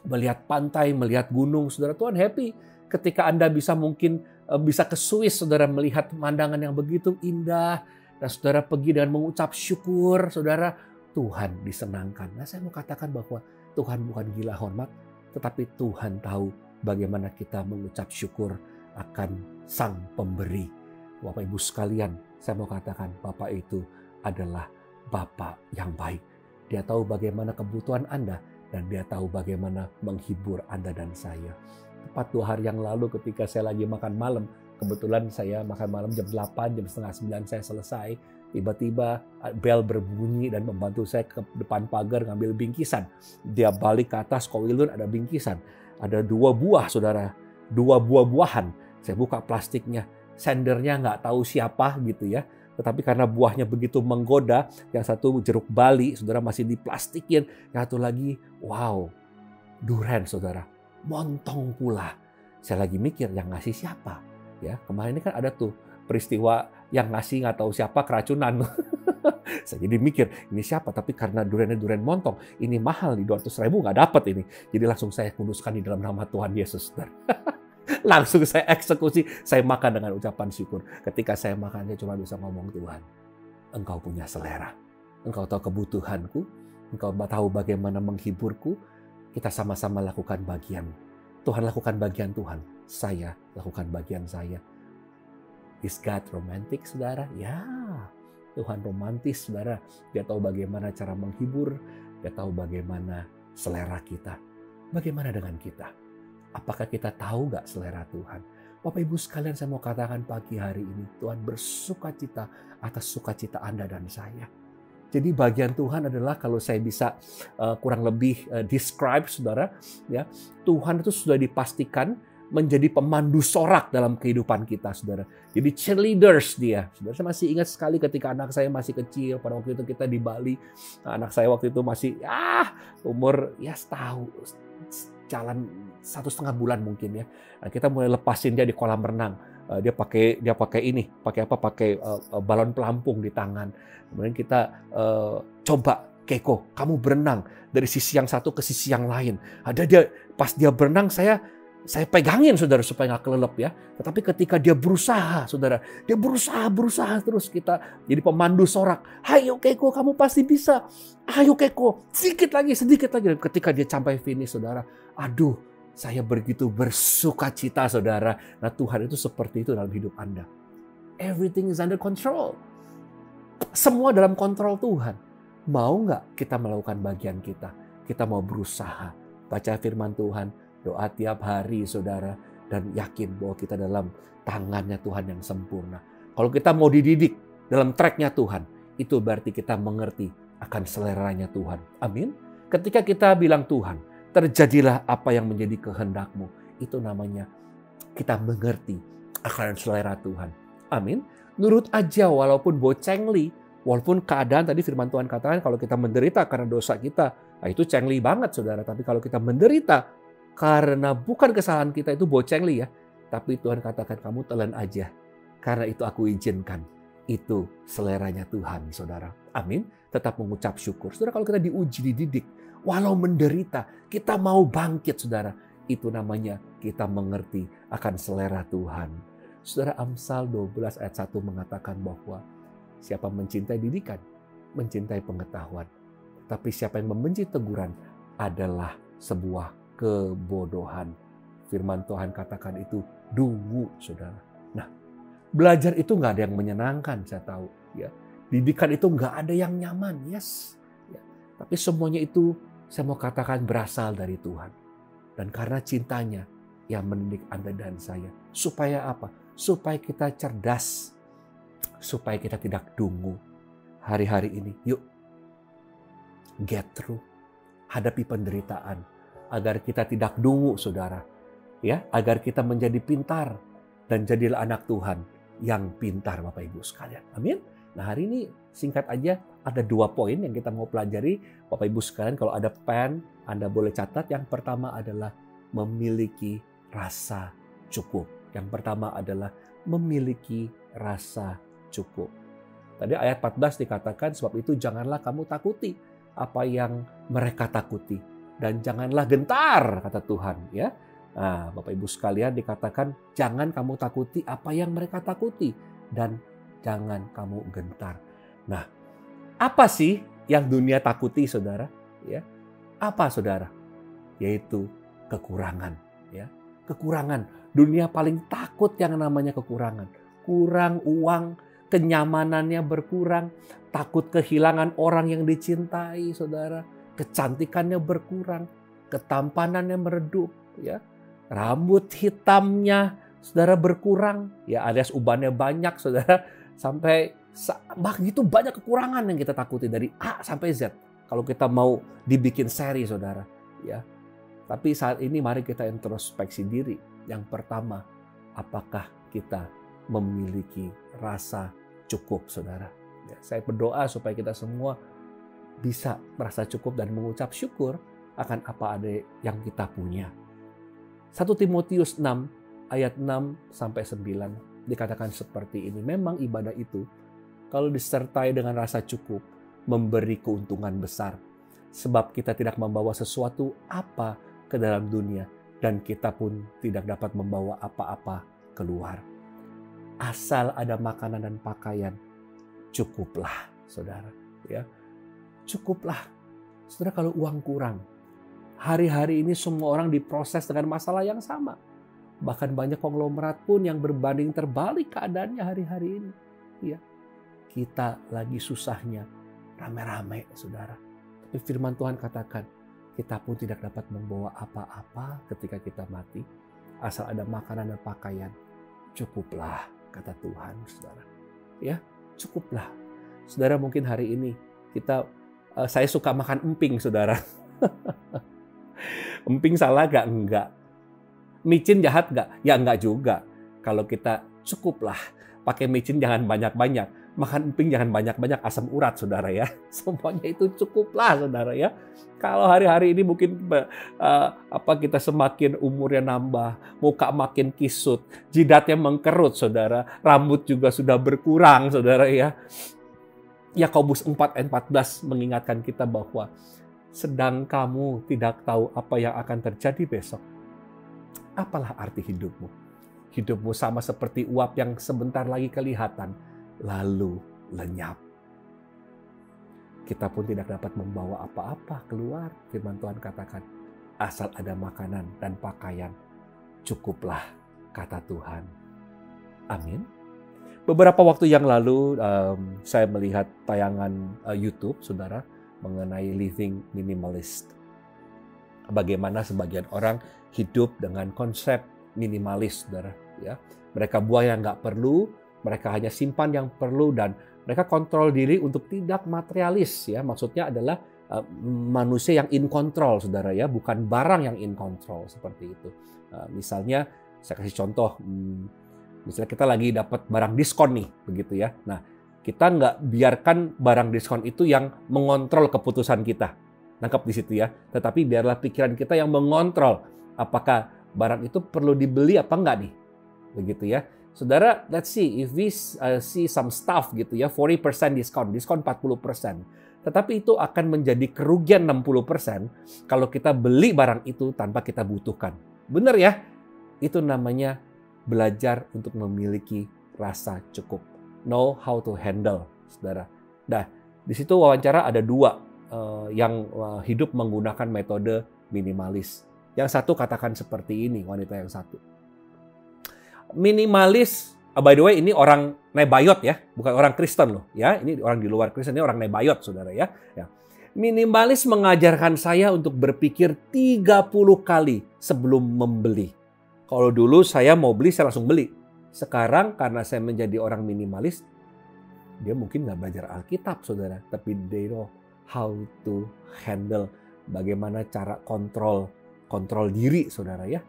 melihat pantai, melihat gunung, saudara. Tuhan happy ketika Anda bisa mungkin bisa ke Swiss, saudara, melihat pemandangan yang begitu indah. Dan saudara pergi dengan mengucap syukur, saudara, Tuhan disenangkan. Nah, saya mau katakan bahwa Tuhan bukan gila hormat, tetapi Tuhan tahu bagaimana kita mengucap syukur akan Sang Pemberi. Bapak Ibu sekalian, saya mau katakan Bapak itu adalah Bapak yang baik. Dia tahu bagaimana kebutuhan Anda dan dia tahu bagaimana menghibur Anda dan saya. Tepat 2 hari yang lalu ketika saya lagi makan malam, kebetulan saya makan malam jam 8, jam setengah 9 saya selesai. Tiba-tiba bel berbunyi dan membantu saya ke depan pagar ngambil bingkisan. Dia balik ke atas, koilun ada bingkisan. Ada 2 buah, saudara. 2 buah-buahan. Saya buka plastiknya. Sendernya nggak tahu siapa gitu ya. Tetapi karena buahnya begitu menggoda, yang satu jeruk Bali, saudara, masih diplastikin. Yang satu lagi, wow, durian, saudara. Montong pula. Saya lagi mikir yang ngasih siapa. Ya, kemarin ini kan ada tuh peristiwa yang ngasih nggak tahu siapa keracunan. Saya jadi mikir, ini siapa? Tapi karena duriannya durian montong, ini mahal, di 200.000 nggak dapat ini. Jadi langsung saya kuduskan di dalam nama Tuhan Yesus. Langsung saya eksekusi, saya makan dengan ucapan syukur. Ketika saya makan, saya cuma bisa ngomong, Tuhan, Engkau punya selera. Engkau tahu kebutuhanku, Engkau tahu bagaimana menghiburku. Kita sama-sama lakukan bagian. Tuhan lakukan bagian Tuhan, saya lakukan bagian saya. Is God romantic, saudara? Ya, Tuhan romantis, saudara. Dia tahu bagaimana cara menghibur, dia tahu bagaimana selera kita. Bagaimana dengan kita? Apakah kita tahu nggak selera Tuhan? Bapak Ibu sekalian, saya mau katakan pagi hari ini, Tuhan bersukacita atas sukacita Anda dan saya. Jadi bagian Tuhan adalah, kalau saya bisa kurang lebih describe, saudara, ya, Tuhan itu sudah dipastikan menjadi pemandu sorak dalam kehidupan kita, saudara. Jadi cheerleaders dia. Saudara, saya masih ingat sekali ketika anak saya masih kecil, pada waktu itu kita di Bali. Nah, anak saya waktu itu masih umur setahun, jalan 1,5 bulan mungkin ya. Nah, kita mulai lepasin dia di kolam renang. Dia pakai ini, pakai balon pelampung di tangan. Kemudian kita coba, Keiko, kamu berenang dari sisi yang satu ke sisi yang lain. Ada dia, pas dia berenang, saya saya pegangin saudara supaya nggak kelelep ya. Tetapi ketika dia berusaha saudara, dia berusaha terus, kita jadi pemandu sorak. Hayo Keiko, kamu pasti bisa. Ayo Keiko, sedikit lagi. Ketika dia sampai finish saudara, aduh, saya begitu bersuka cita saudara. Nah Tuhan itu seperti itu dalam hidup Anda. Everything is under control. Semua dalam kontrol Tuhan. Mau nggak kita melakukan bagian kita? Kita mau berusaha. Baca firman Tuhan, doa tiap hari saudara. Dan yakin bahwa kita dalam tangannya Tuhan yang sempurna. Kalau kita mau dididik dalam tracknya Tuhan, itu berarti kita mengerti akan seleranya Tuhan. Amin. Ketika kita bilang Tuhan, terjadilah apa yang menjadi kehendak-Mu. Itu namanya kita mengerti akan selera Tuhan. Amin. Nurut aja walaupun bocengli, walaupun keadaan tadi firman Tuhan katakan kalau kita menderita karena dosa kita, nah itu cengli banget saudara. Tapi kalau kita menderita karena bukan kesalahan kita, itu bocengli ya. Tapi Tuhan katakan kamu telan aja. Karena itu aku izinkan. Itu seleranya Tuhan saudara. Amin. Tetap mengucap syukur. Saudara kalau kita diuji, dididik, walau menderita, kita mau bangkit saudara. Itu namanya kita mengerti akan selera Tuhan. Saudara, Amsal 12 ayat 1 mengatakan bahwa siapa mencintai didikan, mencintai pengetahuan. Tapi siapa yang membenci teguran adalah sebuah kebodohan. Firman Tuhan katakan itu dungu, saudara. Nah, belajar itu nggak ada yang menyenangkan, saya tahu. Ya, didikan itu nggak ada yang nyaman, yes. Ya. Tapi semuanya itu saya mau katakan berasal dari Tuhan. Dan karena cintanya yang mendidik Anda dan saya. Supaya apa? Supaya kita cerdas, supaya kita tidak dungu hari-hari ini. Yuk, get through, hadapi penderitaan, agar kita tidak dungu, saudara. Ya, agar kita menjadi pintar dan jadilah anak Tuhan yang pintar, Bapak Ibu sekalian. Amin. Nah hari ini singkat aja ada 2 poin yang kita mau pelajari, Bapak Ibu sekalian. Kalau ada pen, Anda boleh catat. Yang pertama adalah memiliki rasa cukup. Yang pertama adalah memiliki rasa cukup. Tadi ayat 14 dikatakan, sebab itu janganlah kamu takuti apa yang mereka takuti. Dan janganlah gentar, kata Tuhan. Ya. Nah, Bapak Ibu sekalian dikatakan, jangan kamu takuti apa yang mereka takuti. Dan jangan kamu gentar. Nah, apa sih yang dunia takuti, saudara? Ya. Apa, saudara? Yaitu kekurangan. Ya. Kekurangan. Dunia paling takut yang namanya kekurangan. Kurang uang, kenyamanannya berkurang, takut kehilangan orang yang dicintai, saudara. Kecantikannya berkurang, ketampanannya meredup, ya. Rambut hitamnya, saudara, berkurang, ya, alias ubannya banyak, saudara. Sampai begitu banyak kekurangan yang kita takuti dari A sampai Z. Kalau kita mau dibikin seri, saudara, ya. Tapi saat ini mari kita introspeksi diri. Yang pertama, apakah kita memiliki rasa cukup, saudara? Ya, saya berdoa supaya kita semua bisa merasa cukup dan mengucap syukur akan apa ada yang kita punya. 1 Timotius 6 ayat 6 sampai 9 dikatakan seperti ini. Memang ibadah itu kalau disertai dengan rasa cukup memberi keuntungan besar. Sebab kita tidak membawa sesuatu apa ke dalam dunia. Dan kita pun tidak dapat membawa apa-apa keluar. Asal ada makanan dan pakaian, cukuplah, saudara. Ya, cukuplah. Saudara, kalau uang kurang, hari-hari ini semua orang diproses dengan masalah yang sama. Bahkan banyak konglomerat pun yang berbanding terbalik keadaannya hari-hari ini. Ya, kita lagi susahnya, rame-rame, saudara. Tapi firman Tuhan katakan, kita pun tidak dapat membawa apa-apa ketika kita mati. Asal ada makanan dan pakaian, cukuplah, kata Tuhan, saudara. Ya, cukuplah. Saudara, mungkin hari ini saya suka makan emping, saudara. Emping salah gak? Enggak. Micin jahat gak? Ya enggak juga. Kalau kita cukuplah, pakai micin jangan banyak-banyak. Makan emping jangan banyak-banyak, asam urat, saudara ya. Semuanya itu cukuplah, saudara ya. Kalau hari-hari ini mungkin kita semakin umurnya nambah, muka makin kisut, jidatnya mengkerut, saudara. Rambut juga sudah berkurang, saudara ya. Yakobus 4 ayat 14 mengingatkan kita bahwa sedang kamu tidak tahu apa yang akan terjadi besok. Apalah arti hidupmu? Hidupmu sama seperti uap yang sebentar lagi kelihatan, lalu lenyap. Kita pun tidak dapat membawa apa-apa keluar. Firman Tuhan katakan, asal ada makanan dan pakaian, cukuplah, kata Tuhan. Amin. Beberapa waktu yang lalu saya melihat tayangan YouTube, saudara, mengenai living minimalist. Bagaimana sebagian orang hidup dengan konsep minimalis, saudara. Ya, mereka buang yang nggak perlu, mereka hanya simpan yang perlu, dan mereka kontrol diri untuk tidak materialis. Ya, maksudnya adalah manusia yang in control, saudara, ya, bukan barang yang in control seperti itu. Misalnya, saya kasih contoh. Misalnya kita lagi dapat barang diskon nih, begitu ya. Nah, kita nggak biarkan barang diskon itu yang mengontrol keputusan kita. Nangkap di situ ya. Tetapi biarlah pikiran kita yang mengontrol apakah barang itu perlu dibeli apa enggak nih. Begitu ya. Saudara, let's see if we see some stuff gitu ya, 40% diskon 40%. Tetapi itu akan menjadi kerugian 60% kalau kita beli barang itu tanpa kita butuhkan. Benar ya? Itu namanya belajar untuk memiliki rasa cukup. Know how to handle, saudara. Nah, di situ wawancara ada dua yang hidup menggunakan metode minimalis. Yang satu katakan seperti ini, wanita yang satu. Minimalis, by the way ini orang Nebayot ya, bukan orang Kristen loh. Ya, ini orang di luar Kristen, ini orang Nebayot, saudara ya. Minimalis mengajarkan saya untuk berpikir 30 kali sebelum membeli. Kalau dulu saya mau beli, saya langsung beli. Sekarang karena saya menjadi orang minimalis, dia mungkin nggak belajar Alkitab, saudara. Tapi they know how to handle, bagaimana cara kontrol diri, saudara ya.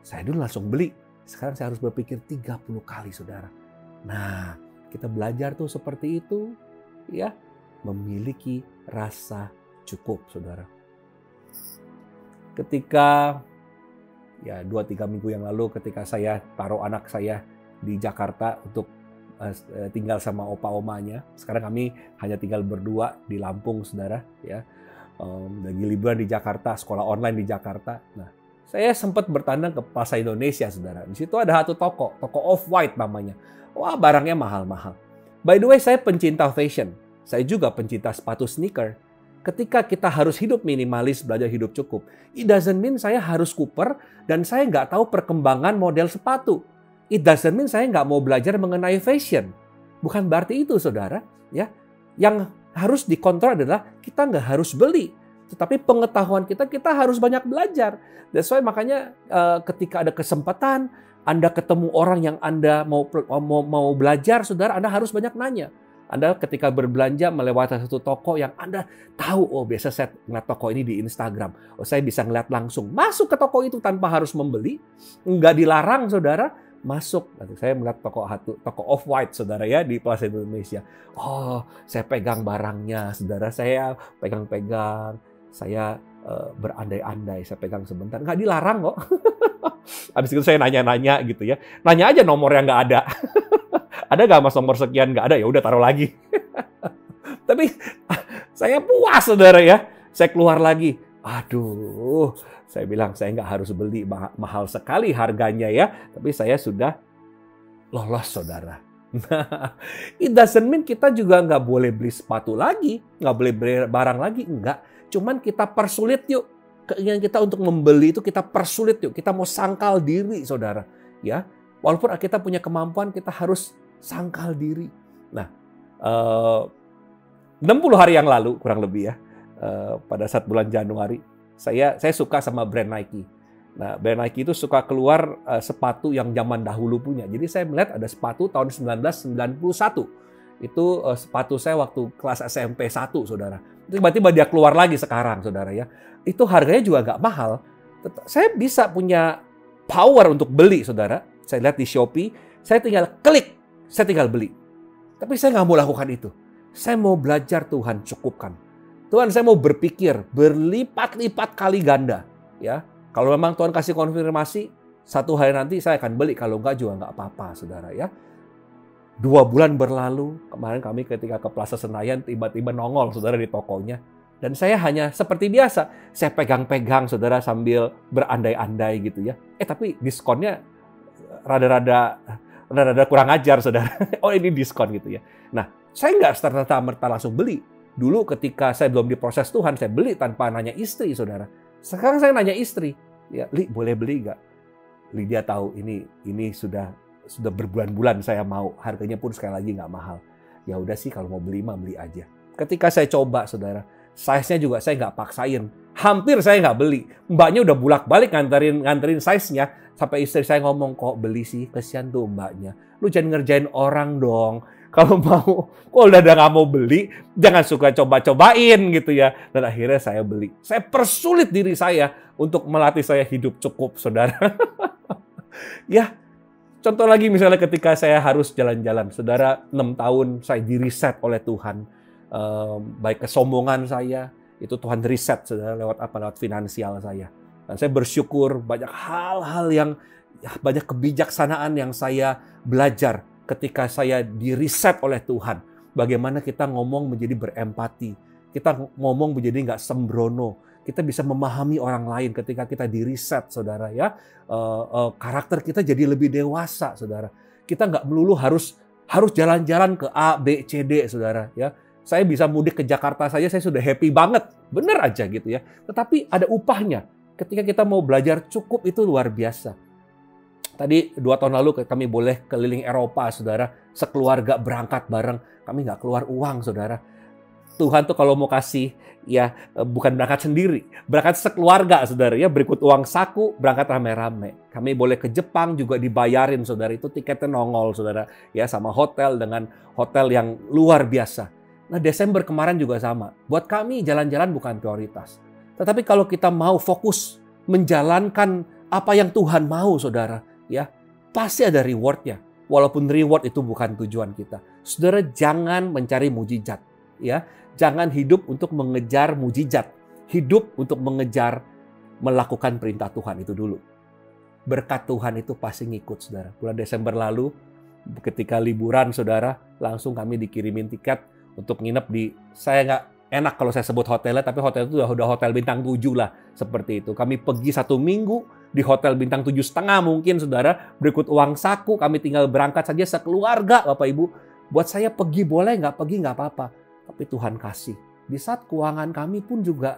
Saya dulu langsung beli. Sekarang saya harus berpikir 30 kali, saudara. Nah, kita belajar tuh seperti itu, ya. Memiliki rasa cukup, saudara. Ketika 2-3 minggu yang lalu ketika saya taruh anak saya di Jakarta untuk tinggal sama opa-omanya. Sekarang kami hanya tinggal berdua di Lampung, saudara. Ya, lagi liburan di Jakarta, sekolah online di Jakarta. Nah, saya sempat bertandang ke Plaza Indonesia, saudara. Di situ ada satu toko Off-White namanya. Wah, barangnya mahal-mahal. By the way, saya pencinta fashion. Saya juga pencinta sepatu sneaker. Ketika kita harus hidup minimalis, belajar hidup cukup, it doesn't mean saya harus Cooper dan saya nggak tahu perkembangan model sepatu. It doesn't mean saya nggak mau belajar mengenai fashion. Bukan berarti itu, saudara. Ya, yang harus dikontrol adalah kita nggak harus beli, tetapi pengetahuan kita harus banyak belajar. That's why makanya ketika ada kesempatan, Anda ketemu orang yang Anda mau belajar, saudara, Anda harus banyak nanya. Anda ketika berbelanja melewati satu toko yang Anda tahu, oh biasa saya ngeliat toko ini di Instagram. Oh saya bisa ngeliat langsung. Masuk ke toko itu tanpa harus membeli. Nggak dilarang, saudara. Masuk. Nanti saya melihat toko Off-White, saudara ya, di Plaza Indonesia. Oh, saya pegang barangnya, saudara. Saya pegang-pegang. Saya berandai-andai. Saya pegang sebentar. Nggak dilarang kok. Habis itu saya nanya-nanya gitu ya. Nanya aja nomor yang nggak ada. Ada nggak mas nomor sekian? Nggak ada, ya udah taruh lagi. Tapi saya puas, saudara ya. Saya keluar lagi. Aduh, saya bilang saya nggak harus beli mahal sekali harganya ya. Tapi saya sudah lolos, saudara. It doesn't mean kita juga nggak boleh beli sepatu lagi, nggak boleh beli barang lagi, enggak. Cuman kita persulit yuk. Keinginan kita untuk membeli itu kita persulit yuk. Kita mau sangkal diri, saudara. Ya, walaupun kita punya kemampuan, kita harus sangkal diri. Nah, 60 hari yang lalu kurang lebih ya, pada saat bulan Januari, saya suka sama brand Nike. Nah, brand Nike itu suka keluar sepatu yang zaman dahulu punya. Jadi saya melihat ada sepatu tahun 1991. Itu sepatu saya waktu kelas SMP 1, saudara. Tiba-tiba dia keluar lagi sekarang, saudara ya. Itu harganya juga nggak mahal. Saya bisa punya power untuk beli, saudara. Saya lihat di Shopee, saya tinggal klik, saya tinggal beli. Tapi saya nggak mau lakukan itu. Saya mau belajar Tuhan cukupkan. Tuhan, saya mau berpikir berlipat-lipat kali ganda. Ya, kalau memang Tuhan kasih konfirmasi, satu hari nanti saya akan beli. Kalau enggak juga nggak apa-apa, saudara ya. 2 bulan berlalu, kemarin kami ketika ke Plaza Senayan tiba-tiba nongol, saudara, di tokonya. Dan saya hanya seperti biasa, saya pegang-pegang saudara sambil berandai-andai gitu ya. Tapi diskonnya rada-rada kurang ajar saudara. Oh ini diskon gitu ya. Nah, saya nggak serta-merta langsung beli. Dulu ketika saya belum diproses Tuhan, saya beli tanpa nanya istri saudara. Sekarang saya nanya istri, ya Li boleh beli nggak? Li dia tahu ini sudah berbulan-bulan saya mau, harganya pun sekali lagi nggak mahal. Ya udah sih kalau mau beli mah beli aja. Ketika saya coba saudara, size-nya juga saya nggak paksain. Hampir saya nggak beli. Mbaknya udah bulak-balik nganterin size-nya. Sampai istri saya ngomong, kok beli sih? Kesian tuh mbaknya. Lu jangan ngerjain orang dong. Kalau mau, kok udah nggak mau beli, jangan suka coba-cobain gitu ya. Dan akhirnya saya beli. Saya persulit diri saya untuk melatih saya hidup cukup, saudara. Ya, contoh lagi misalnya ketika saya harus jalan-jalan. Saudara, 6 tahun saya di-reset oleh Tuhan. Baik kesombongan saya, itu Tuhan reset saudara lewat finansial saya. Dan saya bersyukur banyak hal-hal yang banyak kebijaksanaan yang saya belajar ketika saya di-reset oleh Tuhan. Bagaimana kita ngomong menjadi berempati, kita ngomong menjadi nggak sembrono, kita bisa memahami orang lain ketika kita di-reset saudara ya. Karakter kita jadi lebih dewasa saudara. Kita nggak melulu harus jalan-jalan ke A, B, C, D saudara ya. Saya bisa mudik ke Jakarta saja, saya sudah happy banget. Bener aja gitu ya. Tetapi ada upahnya. Ketika kita mau belajar cukup itu luar biasa. Tadi 2 tahun lalu kami boleh keliling Eropa, saudara. Sekeluarga berangkat bareng. Kami nggak keluar uang, saudara. Tuhan tuh kalau mau kasih, ya bukan berangkat sendiri. Berangkat sekeluarga, saudara. Ya berikut uang saku, berangkat rame-rame. Kami boleh ke Jepang juga dibayarin, saudara. Itu tiketnya nongol, saudara. Ya sama hotel dengan hotel yang luar biasa. Nah, Desember kemarin juga sama. Buat kami jalan-jalan bukan prioritas. Tetapi kalau kita mau fokus menjalankan apa yang Tuhan mau, saudara, ya pasti ada rewardnya. Walaupun reward itu bukan tujuan kita. Saudara jangan mencari mujizat, ya. Jangan hidup untuk mengejar mujizat. Hidup untuk mengejar melakukan perintah Tuhan itu dulu. Berkat Tuhan itu pasti ngikut, saudara. Bulan Desember lalu, ketika liburan, saudara, langsung kami dikirimin tiket untuk nginep di, saya nggak enak kalau saya sebut hotelnya, tapi hotel itu udah hotel bintang 7 lah, seperti itu. Kami pergi 1 minggu di hotel bintang 7,5 mungkin, saudara. Berikut uang saku, kami tinggal berangkat saja sekeluarga, Bapak Ibu. Buat saya pergi boleh, nggak pergi nggak apa-apa. Tapi Tuhan kasih. Di saat keuangan kami pun juga,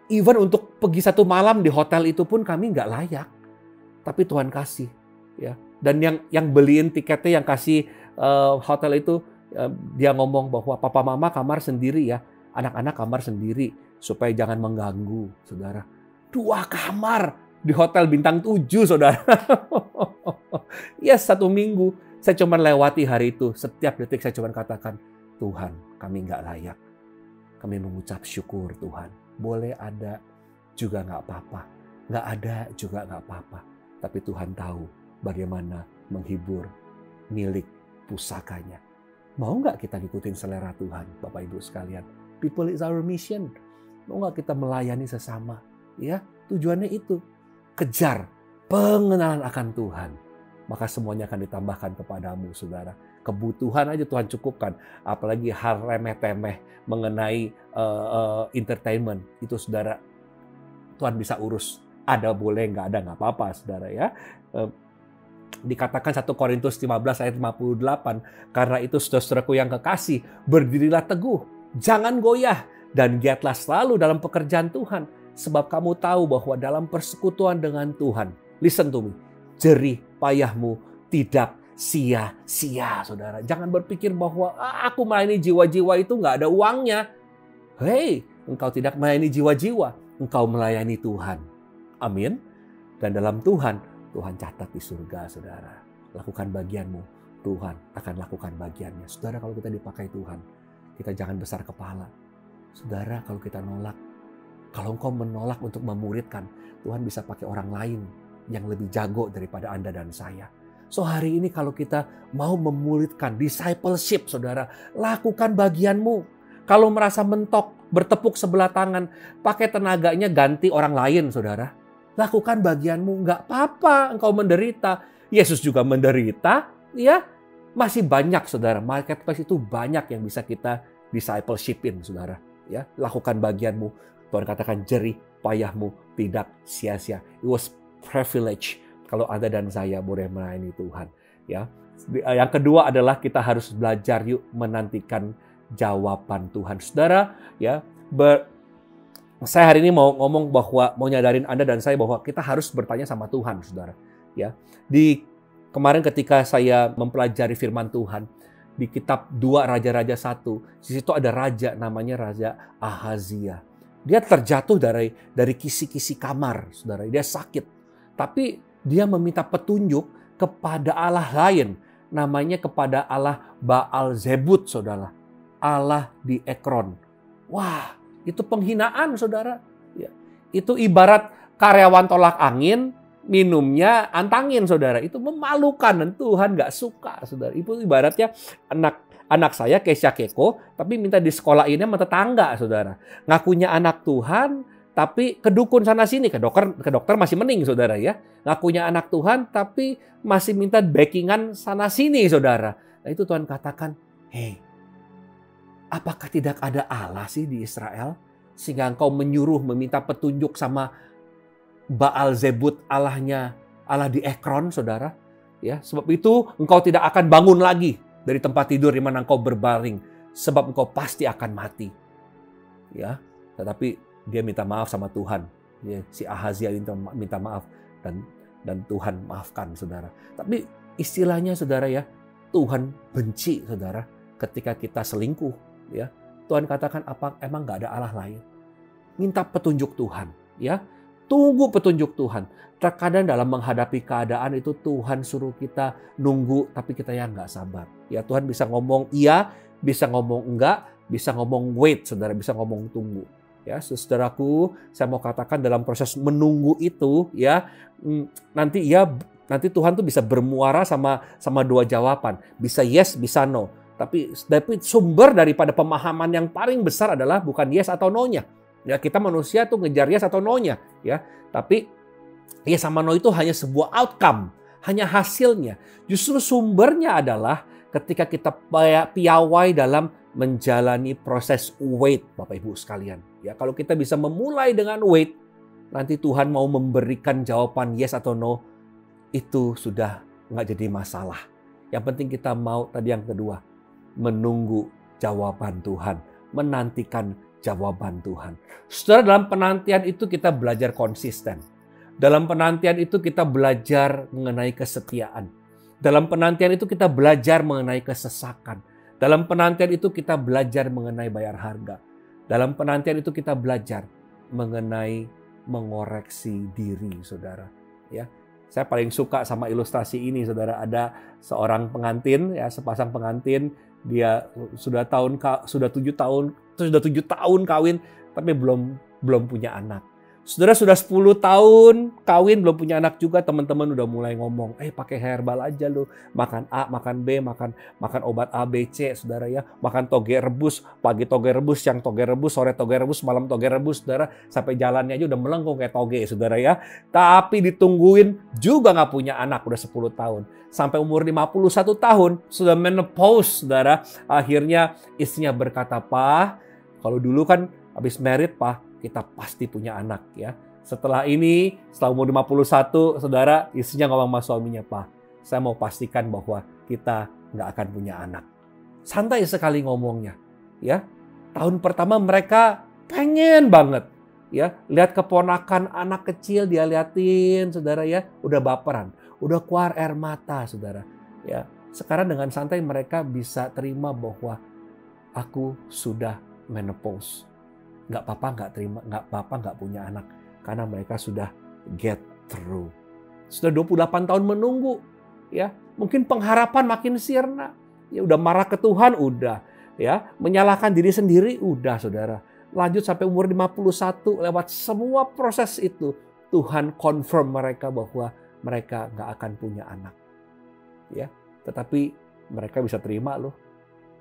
even untuk pergi 1 malam di hotel itu pun kami nggak layak. Tapi Tuhan kasih. Ya. Dan yang beliin tiketnya, yang kasih hotel itu, dia ngomong bahwa papa mama kamar sendiri ya, anak-anak kamar sendiri supaya jangan mengganggu, saudara. 2 kamar di hotel bintang 7, saudara. Ya 1 minggu saya cuma lewati hari itu. Setiap detik saya cuma katakan, Tuhan kami nggak layak. Kami mengucap syukur Tuhan. Boleh ada juga nggak apa-apa. Nggak ada juga nggak apa-apa. Tapi Tuhan tahu bagaimana menghibur milik pusakanya. Mau nggak kita ngikutin selera Tuhan, Bapak Ibu sekalian? People is our mission. Mau nggak kita melayani sesama? Ya, tujuannya itu. Kejar pengenalan akan Tuhan. Maka semuanya akan ditambahkan kepadamu, saudara. Kebutuhan aja Tuhan cukupkan. Apalagi hal remeh-temeh mengenai entertainment. Itu, saudara, Tuhan bisa urus. Ada boleh, nggak ada nggak apa-apa, saudara ya. Dikatakan 1 Korintus 15 ayat 58, karena itu saudara-saudaraku yang kekasih, berdirilah teguh, jangan goyah, dan giatlah selalu dalam pekerjaan Tuhan, sebab kamu tahu bahwa dalam persekutuan dengan Tuhan, listen to me, jerih payahmu tidak sia-sia, saudara. Jangan berpikir bahwa aku melayani jiwa-jiwa itu nggak ada uangnya. Hei, engkau tidak melayani jiwa-jiwa, engkau melayani Tuhan. Amin. Dan dalam Tuhan catat di surga, saudara. Lakukan bagianmu, Tuhan akan lakukan bagiannya. Saudara, kalau kita dipakai Tuhan, kita jangan besar kepala. Saudara, kalau kita nolak, kalau engkau menolak untuk memuridkan, Tuhan bisa pakai orang lain yang lebih jago daripada Anda dan saya. So hari ini kalau kita mau memuridkan discipleship, saudara, lakukan bagianmu. Kalau merasa mentok, bertepuk sebelah tangan, pakai tenaganya ganti orang lain, saudara. Lakukan bagianmu, nggak apa-apa engkau menderita. Yesus juga menderita, ya. Masih banyak, saudara. Marketplace itu banyak yang bisa kita discipleship-in, saudara. Ya, lakukan bagianmu. Tuhan katakan jerih payahmu tidak sia-sia. It was privilege kalau Anda dan saya boleh melayani Tuhan. Ya, yang kedua adalah kita harus belajar yuk menantikan jawaban Tuhan. Saudara, ya, saya hari ini mau ngomong bahwa mau nyadarin Anda dan saya bahwa kita harus bertanya sama Tuhan, saudara. Ya, kemarin ketika saya mempelajari firman Tuhan di kitab 2 Raja-Raja 1, di situ ada raja namanya Raja Ahazia. Dia terjatuh dari kisi-kisi kamar, saudara. Dia sakit, tapi dia meminta petunjuk kepada Allah lain, namanya kepada Allah Baal Zebut, saudara. Allah di Ekron. Wah, itu penghinaan, saudara. Ya, itu ibarat karyawan tolak angin, minumnya antangin, saudara. Itu memalukan dan Tuhan gak suka, saudara. Itu ibaratnya anak saya Kesha Keko, tapi minta di sekolah ini sama tetangga, saudara. Ngakunya anak Tuhan, tapi ke dukun sana sini, ke dokter masih mending, saudara ya. Ngakunya anak Tuhan, tapi masih minta backingan sana sini, saudara. Nah, itu Tuhan katakan, hei, apakah tidak ada Allah sih di Israel? Sehingga engkau menyuruh meminta petunjuk sama Baal Zebut, Allah di Ekron, saudara. Ya, sebab itu engkau tidak akan bangun lagi dari tempat tidur di mana engkau berbaring, sebab engkau pasti akan mati. Ya, tetapi dia minta maaf sama Tuhan. Si Ahazia minta maaf dan Tuhan maafkan, saudara. Tapi istilahnya, saudara ya, Tuhan benci, saudara, ketika kita selingkuh. Ya, Tuhan katakan emang nggak ada Allah lain? Minta petunjuk Tuhan, ya. Tunggu petunjuk Tuhan. Terkadang dalam menghadapi keadaan itu Tuhan suruh kita nunggu, tapi kita yang nggak sabar. Ya, Tuhan bisa ngomong iya, bisa ngomong enggak, bisa ngomong wait, saudara, bisa ngomong tunggu. Ya, saudaraku, saya mau katakan dalam proses menunggu itu, ya, nanti Tuhan tuh bisa bermuara sama dua jawaban, bisa yes, bisa no. Tapi sumber daripada pemahaman yang paling besar adalah bukan yes atau no-nya. Ya, kita manusia tuh ngejar yes atau no-nya, ya. Tapi yes sama no itu hanya sebuah outcome, hanya hasilnya. Justru sumbernya adalah ketika kita piawai dalam menjalani proses wait, Bapak Ibu sekalian. Ya, kalau kita bisa memulai dengan wait, nanti Tuhan mau memberikan jawaban yes atau no, itu sudah nggak jadi masalah. Yang penting kita mau, tadi yang kedua, menunggu jawaban Tuhan, menantikan jawaban Tuhan. Saudara, dalam penantian itu kita belajar konsisten. Dalam penantian itu kita belajar mengenai kesetiaan. Dalam penantian itu kita belajar mengenai kesesakan. Dalam penantian itu kita belajar mengenai bayar harga. Dalam penantian itu kita belajar mengenai mengoreksi diri, saudara. Ya, saya paling suka sama ilustrasi ini, saudara. Ada seorang pengantin, ya, sepasang pengantin. Dia sudah 7 tahun kawin, tapi belum punya anak. Saudara, sudah 10 tahun kawin, belum punya anak juga. Teman-teman udah mulai ngomong, pakai herbal aja lu. Makan A, makan B, makan obat A, B, C, saudara ya. Makan toge rebus, pagi toge rebus, siang toge rebus, sore toge rebus, malam toge rebus, saudara. Sampai jalannya aja udah melengkung kayak toge, saudara ya. Tapi ditungguin juga nggak punya anak, udah 10 tahun. Sampai umur 51 tahun, sudah menopause, saudara. Akhirnya istrinya berkata, "Pak, kalau dulu kan habis married, Pak, kita pasti punya anak ya." Setelah umur 51, saudara, istrinya ngomong sama suaminya, "Pak, saya mau pastikan bahwa kita nggak akan punya anak." Santai sekali ngomongnya. Ya, tahun pertama mereka pengen banget. Ya, lihat keponakan anak kecil dia liatin, saudara ya, udah baperan, udah keluar air mata, saudara. Ya, sekarang dengan santai mereka bisa terima bahwa aku sudah menopause. Nggak apa-apa nggak punya anak. Karena mereka sudah get through. Sudah 28 tahun menunggu. Ya, mungkin pengharapan makin sirna. Ya, udah marah ke Tuhan, udah. Ya, menyalahkan diri sendiri, udah, saudara. Lanjut sampai umur 51, lewat semua proses itu, Tuhan confirm mereka bahwa mereka nggak akan punya anak. Ya, tetapi mereka bisa terima loh.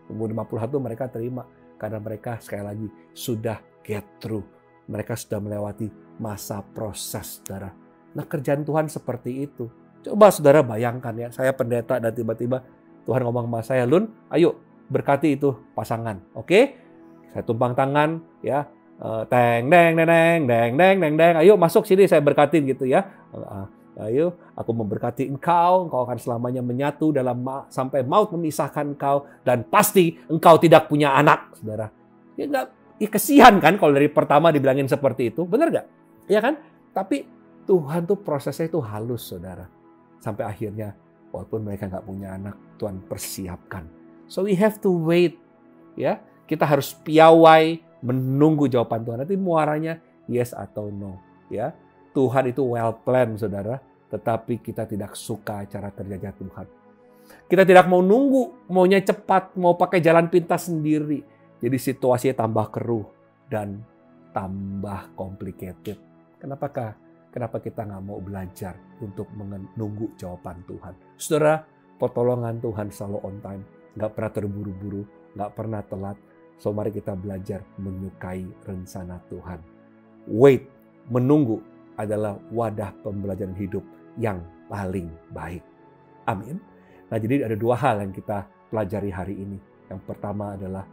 Umur 51 mereka terima. Karena mereka sekali lagi sudah get through. Mereka sudah melewati masa proses, saudara. Nah, kerjaan Tuhan seperti itu. Coba saudara bayangkan ya, saya pendeta dan tiba-tiba Tuhan ngomong sama saya, "Lun, ayo berkati itu pasangan. Oke? Saya tumpang tangan ya. Teng deng deng deng deng deng deng deng. Ayo masuk sini saya berkatin gitu ya. Ayo, aku memberkati engkau akan selamanya menyatu sampai maut memisahkan engkau, dan pasti engkau tidak punya anak, saudara. Ya kesian kan kalau dari pertama dibilangin seperti itu, benar nggak? Ya kan? Tapi Tuhan tuh prosesnya itu halus, saudara. Sampai akhirnya, walaupun mereka nggak punya anak, Tuhan persiapkan. So we have to wait, ya. Kita harus piawai menunggu jawaban Tuhan. Nanti muaranya yes atau no, ya. Tuhan itu well planned, saudara. Tetapi kita tidak suka cara kerjanya Tuhan. Kita tidak mau nunggu, maunya cepat, mau pakai jalan pintas sendiri. Jadi situasinya tambah keruh dan tambah complicated. Kenapa kita nggak mau belajar untuk menunggu jawaban Tuhan? Saudara, pertolongan Tuhan selalu on time. Nggak pernah terburu-buru, nggak pernah telat. So mari kita belajar menyukai rencana Tuhan. Wait, menunggu adalah wadah pembelajaran hidup yang paling baik. Amin. Nah, jadi ada dua hal yang kita pelajari hari ini. Yang pertama adalah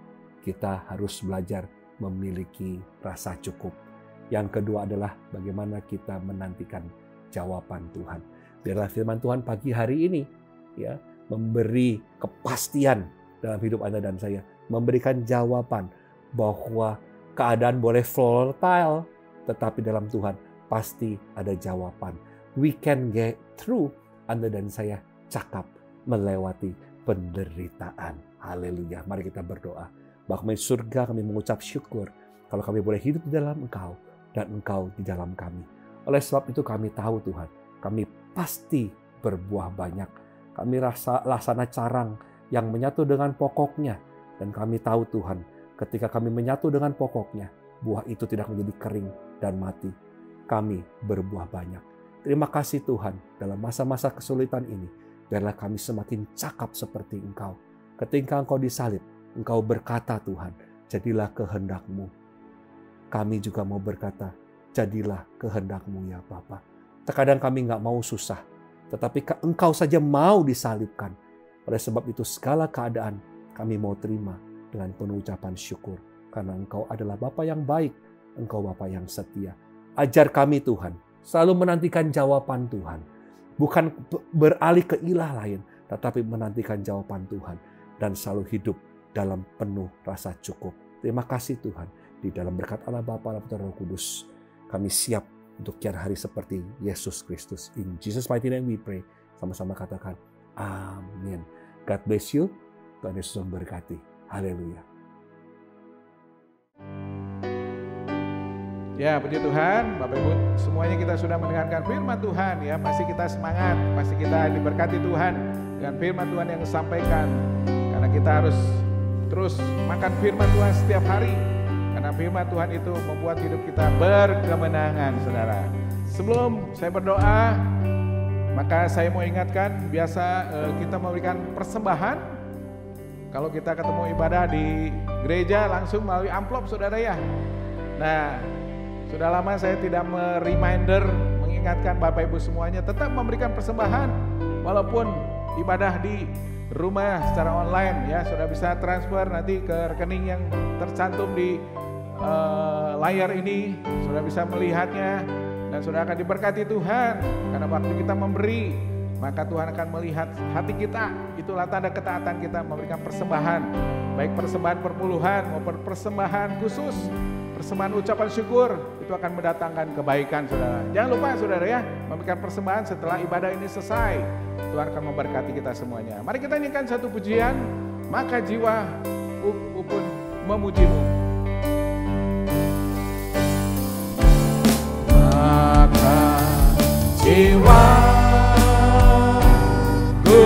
kita harus belajar memiliki rasa cukup. Yang kedua adalah bagaimana kita menantikan jawaban Tuhan. Biarlah firman Tuhan pagi hari ini ya memberi kepastian dalam hidup Anda dan saya, memberikan jawaban bahwa keadaan boleh volatile, tetapi dalam Tuhan pasti ada jawaban. We can get through. Anda dan saya cakap melewati penderitaan. Haleluya. Mari kita berdoa. Bapa kami di surga, kami mengucap syukur kalau kami boleh hidup di dalam Engkau dan Engkau di dalam kami. Oleh sebab itu kami tahu Tuhan, kami pasti berbuah banyak. Kami laksana carang yang menyatu dengan pokoknya. Dan kami tahu Tuhan, ketika kami menyatu dengan pokoknya, buah itu tidak menjadi kering dan mati. Kami berbuah banyak. Terima kasih Tuhan, dalam masa-masa kesulitan ini, biarlah kami semakin cakap seperti Engkau. Ketika Engkau disalib, Engkau berkata Tuhan, jadilah kehendak-Mu. Kami juga mau berkata, jadilah kehendak-Mu ya Bapa. Terkadang kami nggak mau susah, tetapi Engkau saja mau disalibkan. Oleh sebab itu segala keadaan kami mau terima dengan penuh ucapan syukur. Karena Engkau adalah Bapa yang baik, Engkau Bapa yang setia. Ajar kami Tuhan, selalu menantikan jawaban Tuhan. Bukan beralih ke ilah lain, tetapi menantikan jawaban Tuhan. Dan selalu hidup dalam penuh rasa cukup. Terima kasih Tuhan. Di dalam berkat Allah Bapa dan Putra Roh Kudus, kami siap untuk kian hari seperti Yesus Kristus. In Jesus mighty name we pray. Sama-sama katakan, amin. God bless you. Tuhan Yesus memberkati. Haleluya. Ya, puji Tuhan, Bapak Ibu, semuanya kita sudah mendengarkan firman Tuhan ya. Pasti kita semangat, pasti kita diberkati Tuhan dengan firman Tuhan yang disampaikan. Karena kita harus terus makan firman Tuhan setiap hari. Karena firman Tuhan itu membuat hidup kita berkemenangan, saudara. Sebelum saya berdoa, maka saya mau ingatkan, biasa kita memberikan persembahan. Kalau kita ketemu ibadah di gereja langsung melalui amplop, saudara ya. Nah, sudah lama saya tidak mengingatkan Bapak Ibu semuanya tetap memberikan persembahan. Walaupun ibadah di rumah secara online ya, sudah bisa transfer nanti ke rekening yang tercantum di layar ini. Sudah bisa melihatnya dan sudah akan diberkati Tuhan. Karena waktu kita memberi, maka Tuhan akan melihat hati kita. Itulah tanda ketaatan kita memberikan persembahan. Baik persembahan perpuluhan maupun persembahan khusus. Persembahan ucapan syukur itu akan mendatangkan kebaikan, saudara. Jangan lupa, saudara ya, memberikan persembahan setelah ibadah ini selesai. Tuhan akan memberkati kita semuanya. Mari kita nyanyikan satu pujian, maka jiwa pun memuji-Mu. Maka jiwa jiwaku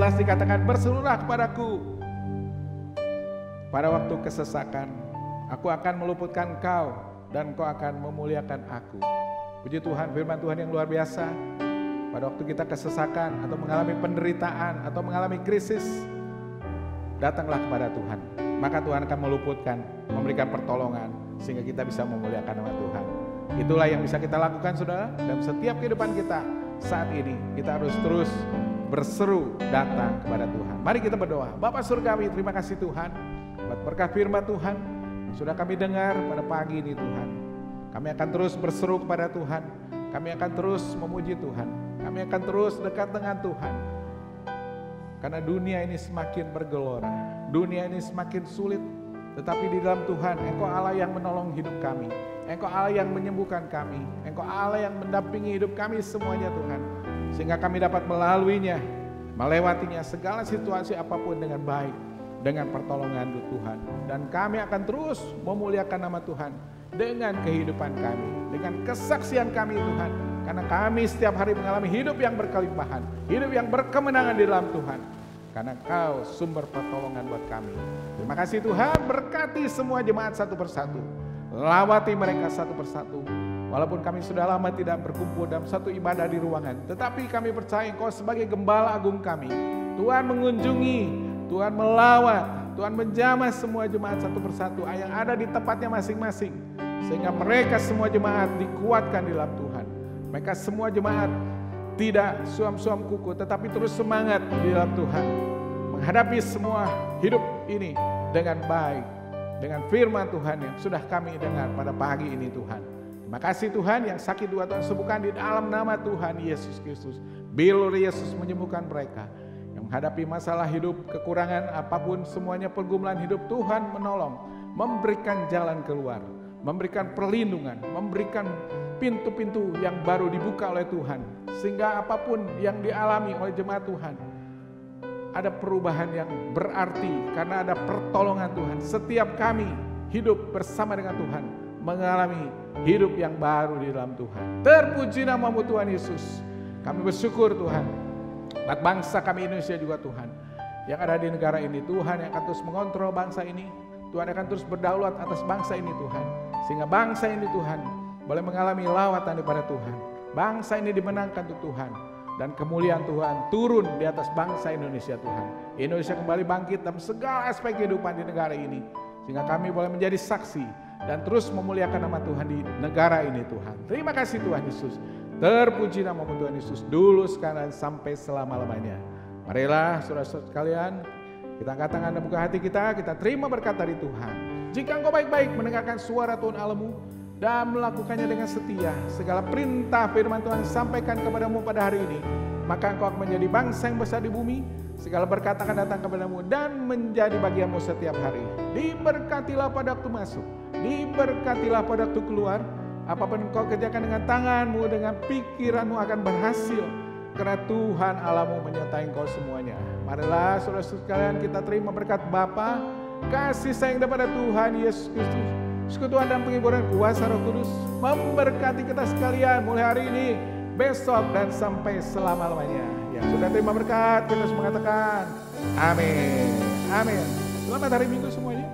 11 dikatakan, berserulah kepadaku pada waktu kesesakan, aku akan meluputkan kau dan kau akan memuliakan aku. Puji Tuhan, firman Tuhan yang luar biasa. Pada waktu kita kesesakan atau mengalami penderitaan atau mengalami krisis, datanglah kepada Tuhan. Maka Tuhan akan meluputkan, memberikan pertolongan sehingga kita bisa memuliakan nama Tuhan. Itulah yang bisa kita lakukan, saudara. Dan setiap kehidupan kita saat ini, kita harus terus berseru datang kepada Tuhan. Mari kita berdoa. Bapa Surgawi, terima kasih Tuhan buat berkat firman Tuhan yang sudah kami dengar pada pagi ini Tuhan. Kami akan terus berseru kepada Tuhan. Kami akan terus memuji Tuhan. Kami akan terus dekat dengan Tuhan. Karena dunia ini semakin bergelora. Dunia ini semakin sulit. Tetapi di dalam Tuhan, Engkau Allah yang menolong hidup kami. Engkau Allah yang menyembuhkan kami. Engkau Allah yang mendampingi hidup kami semuanya Tuhan. Sehingga kami dapat melaluinya, melewatinya segala situasi apapun dengan baik. Dengan pertolongan Tuhan. Dan kami akan terus memuliakan nama Tuhan. Dengan kehidupan kami. Dengan kesaksian kami Tuhan. Karena kami setiap hari mengalami hidup yang berkelimpahan. Hidup yang berkemenangan di dalam Tuhan. Karena Kau sumber pertolongan buat kami. Terima kasih Tuhan, berkati semua jemaat satu persatu. Lawati mereka satu persatu. Walaupun kami sudah lama tidak berkumpul dalam satu ibadah di ruangan. Tetapi kami percaya Engkau sebagai Gembala Agung kami. Tuhan mengunjungi, Tuhan melawat, Tuhan menjamah semua jemaat satu persatu yang ada di tempatnya masing-masing. Sehingga mereka semua jemaat dikuatkan di dalam Tuhan. Mereka semua jemaat tidak suam-suam kuku, tetapi terus semangat di dalam Tuhan. Menghadapi semua hidup ini dengan baik. Dengan firman Tuhan yang sudah kami dengar pada pagi ini Tuhan. Terima kasih Tuhan, yang sakit juga Tuhan sembuhkan di dalam nama Tuhan Yesus Kristus. Bilur Yesus menyembuhkan mereka. Yang menghadapi masalah hidup, kekurangan apapun semuanya, pergumulan hidup, Tuhan menolong. Memberikan jalan keluar. Memberikan perlindungan, memberikan pintu-pintu yang baru dibuka oleh Tuhan. Sehingga apapun yang dialami oleh jemaat Tuhan, ada perubahan yang berarti karena ada pertolongan Tuhan. Setiap kami hidup bersama dengan Tuhan, mengalami hidup yang baru di dalam Tuhan. Terpuji nama-Mu Tuhan Yesus. Kami bersyukur Tuhan, buat bangsa kami Indonesia juga Tuhan, yang ada di negara ini. Tuhan yang akan terus mengontrol bangsa ini. Tuhan akan terus berdaulat atas bangsa ini Tuhan. Sehingga bangsa ini Tuhan boleh mengalami lawatan daripada Tuhan. Bangsa ini dimenangkan untuk Tuhan. Dan kemuliaan Tuhan turun di atas bangsa Indonesia Tuhan. Indonesia kembali bangkit dalam segala aspek kehidupan di negara ini. Sehingga kami boleh menjadi saksi dan terus memuliakan nama Tuhan di negara ini Tuhan. Terima kasih Tuhan Yesus. Terpuji nama-Mu Tuhan Yesus dulu, sekarang, sampai selama-lamanya. Marilah saudara-saudara sekalian, kita angkat tangan dan buka hati kita terima berkat dari Tuhan. Jika engkau baik-baik mendengarkan suara Tuhan Allahmu dan melakukannya dengan setia, segala perintah firman Tuhan sampaikan kepadamu pada hari ini, maka engkau akan menjadi bangsa yang besar di bumi. Segala berkat akan datang kepadamu dan menjadi bagianmu setiap hari. Diberkatilah pada waktu masuk, diberkatilah pada waktu keluar. Apapun engkau kerjakan dengan tanganmu, dengan pikiranmu akan berhasil. Karena Tuhan Allahmu menyertai engkau semuanya. Marilah saudara-saudara sekalian, kita terima berkat Bapa, kasih sayang daripada Tuhan Yesus Kristus, persekutuan dan penghiburan kuasa Roh Kudus memberkati kita sekalian mulai hari ini, besok, dan sampai selama-lamanya. Yang sudah terima berkat, kita harus mengatakan amin. Amin. Selamat hari Minggu semuanya.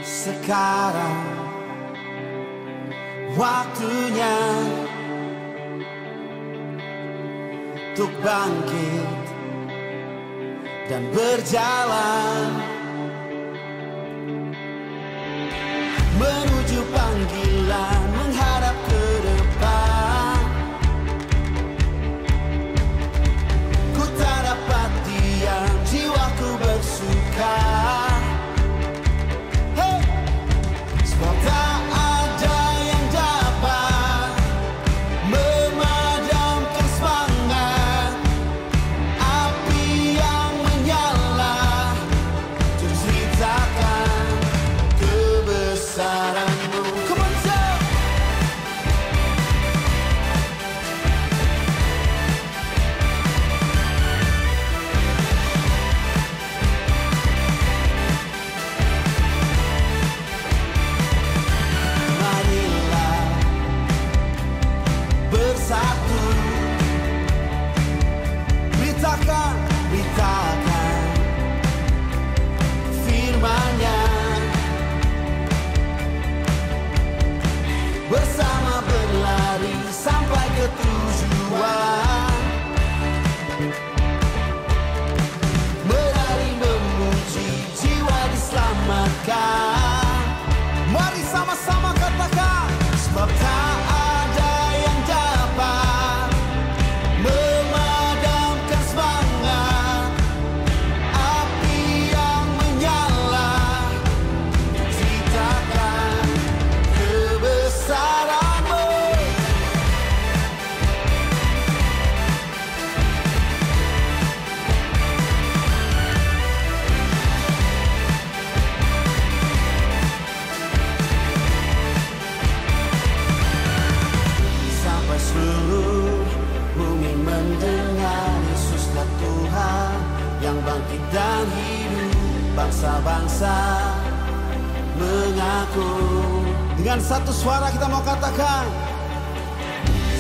Sekarang waktunya untuk bangkit dan berjalan menuju panggilan, menghadap ke depan. Ku tak dapat diam, jiwaku bersuka. Tak ada yang dapat memadamkan semangat api yang menyala lakukan. Mari sama-sama katakan, sebab tak ada yang dapat memadamkan semangat api yang menyala. Ceritakan kebesaran-Mu. Sampai seluruh bumi mendengar Yesuslah Tuhan yang bangkit dan hidup. Bangsa-bangsa mengaku. Dengan satu suara kita mau katakan,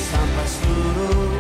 sampai seluruh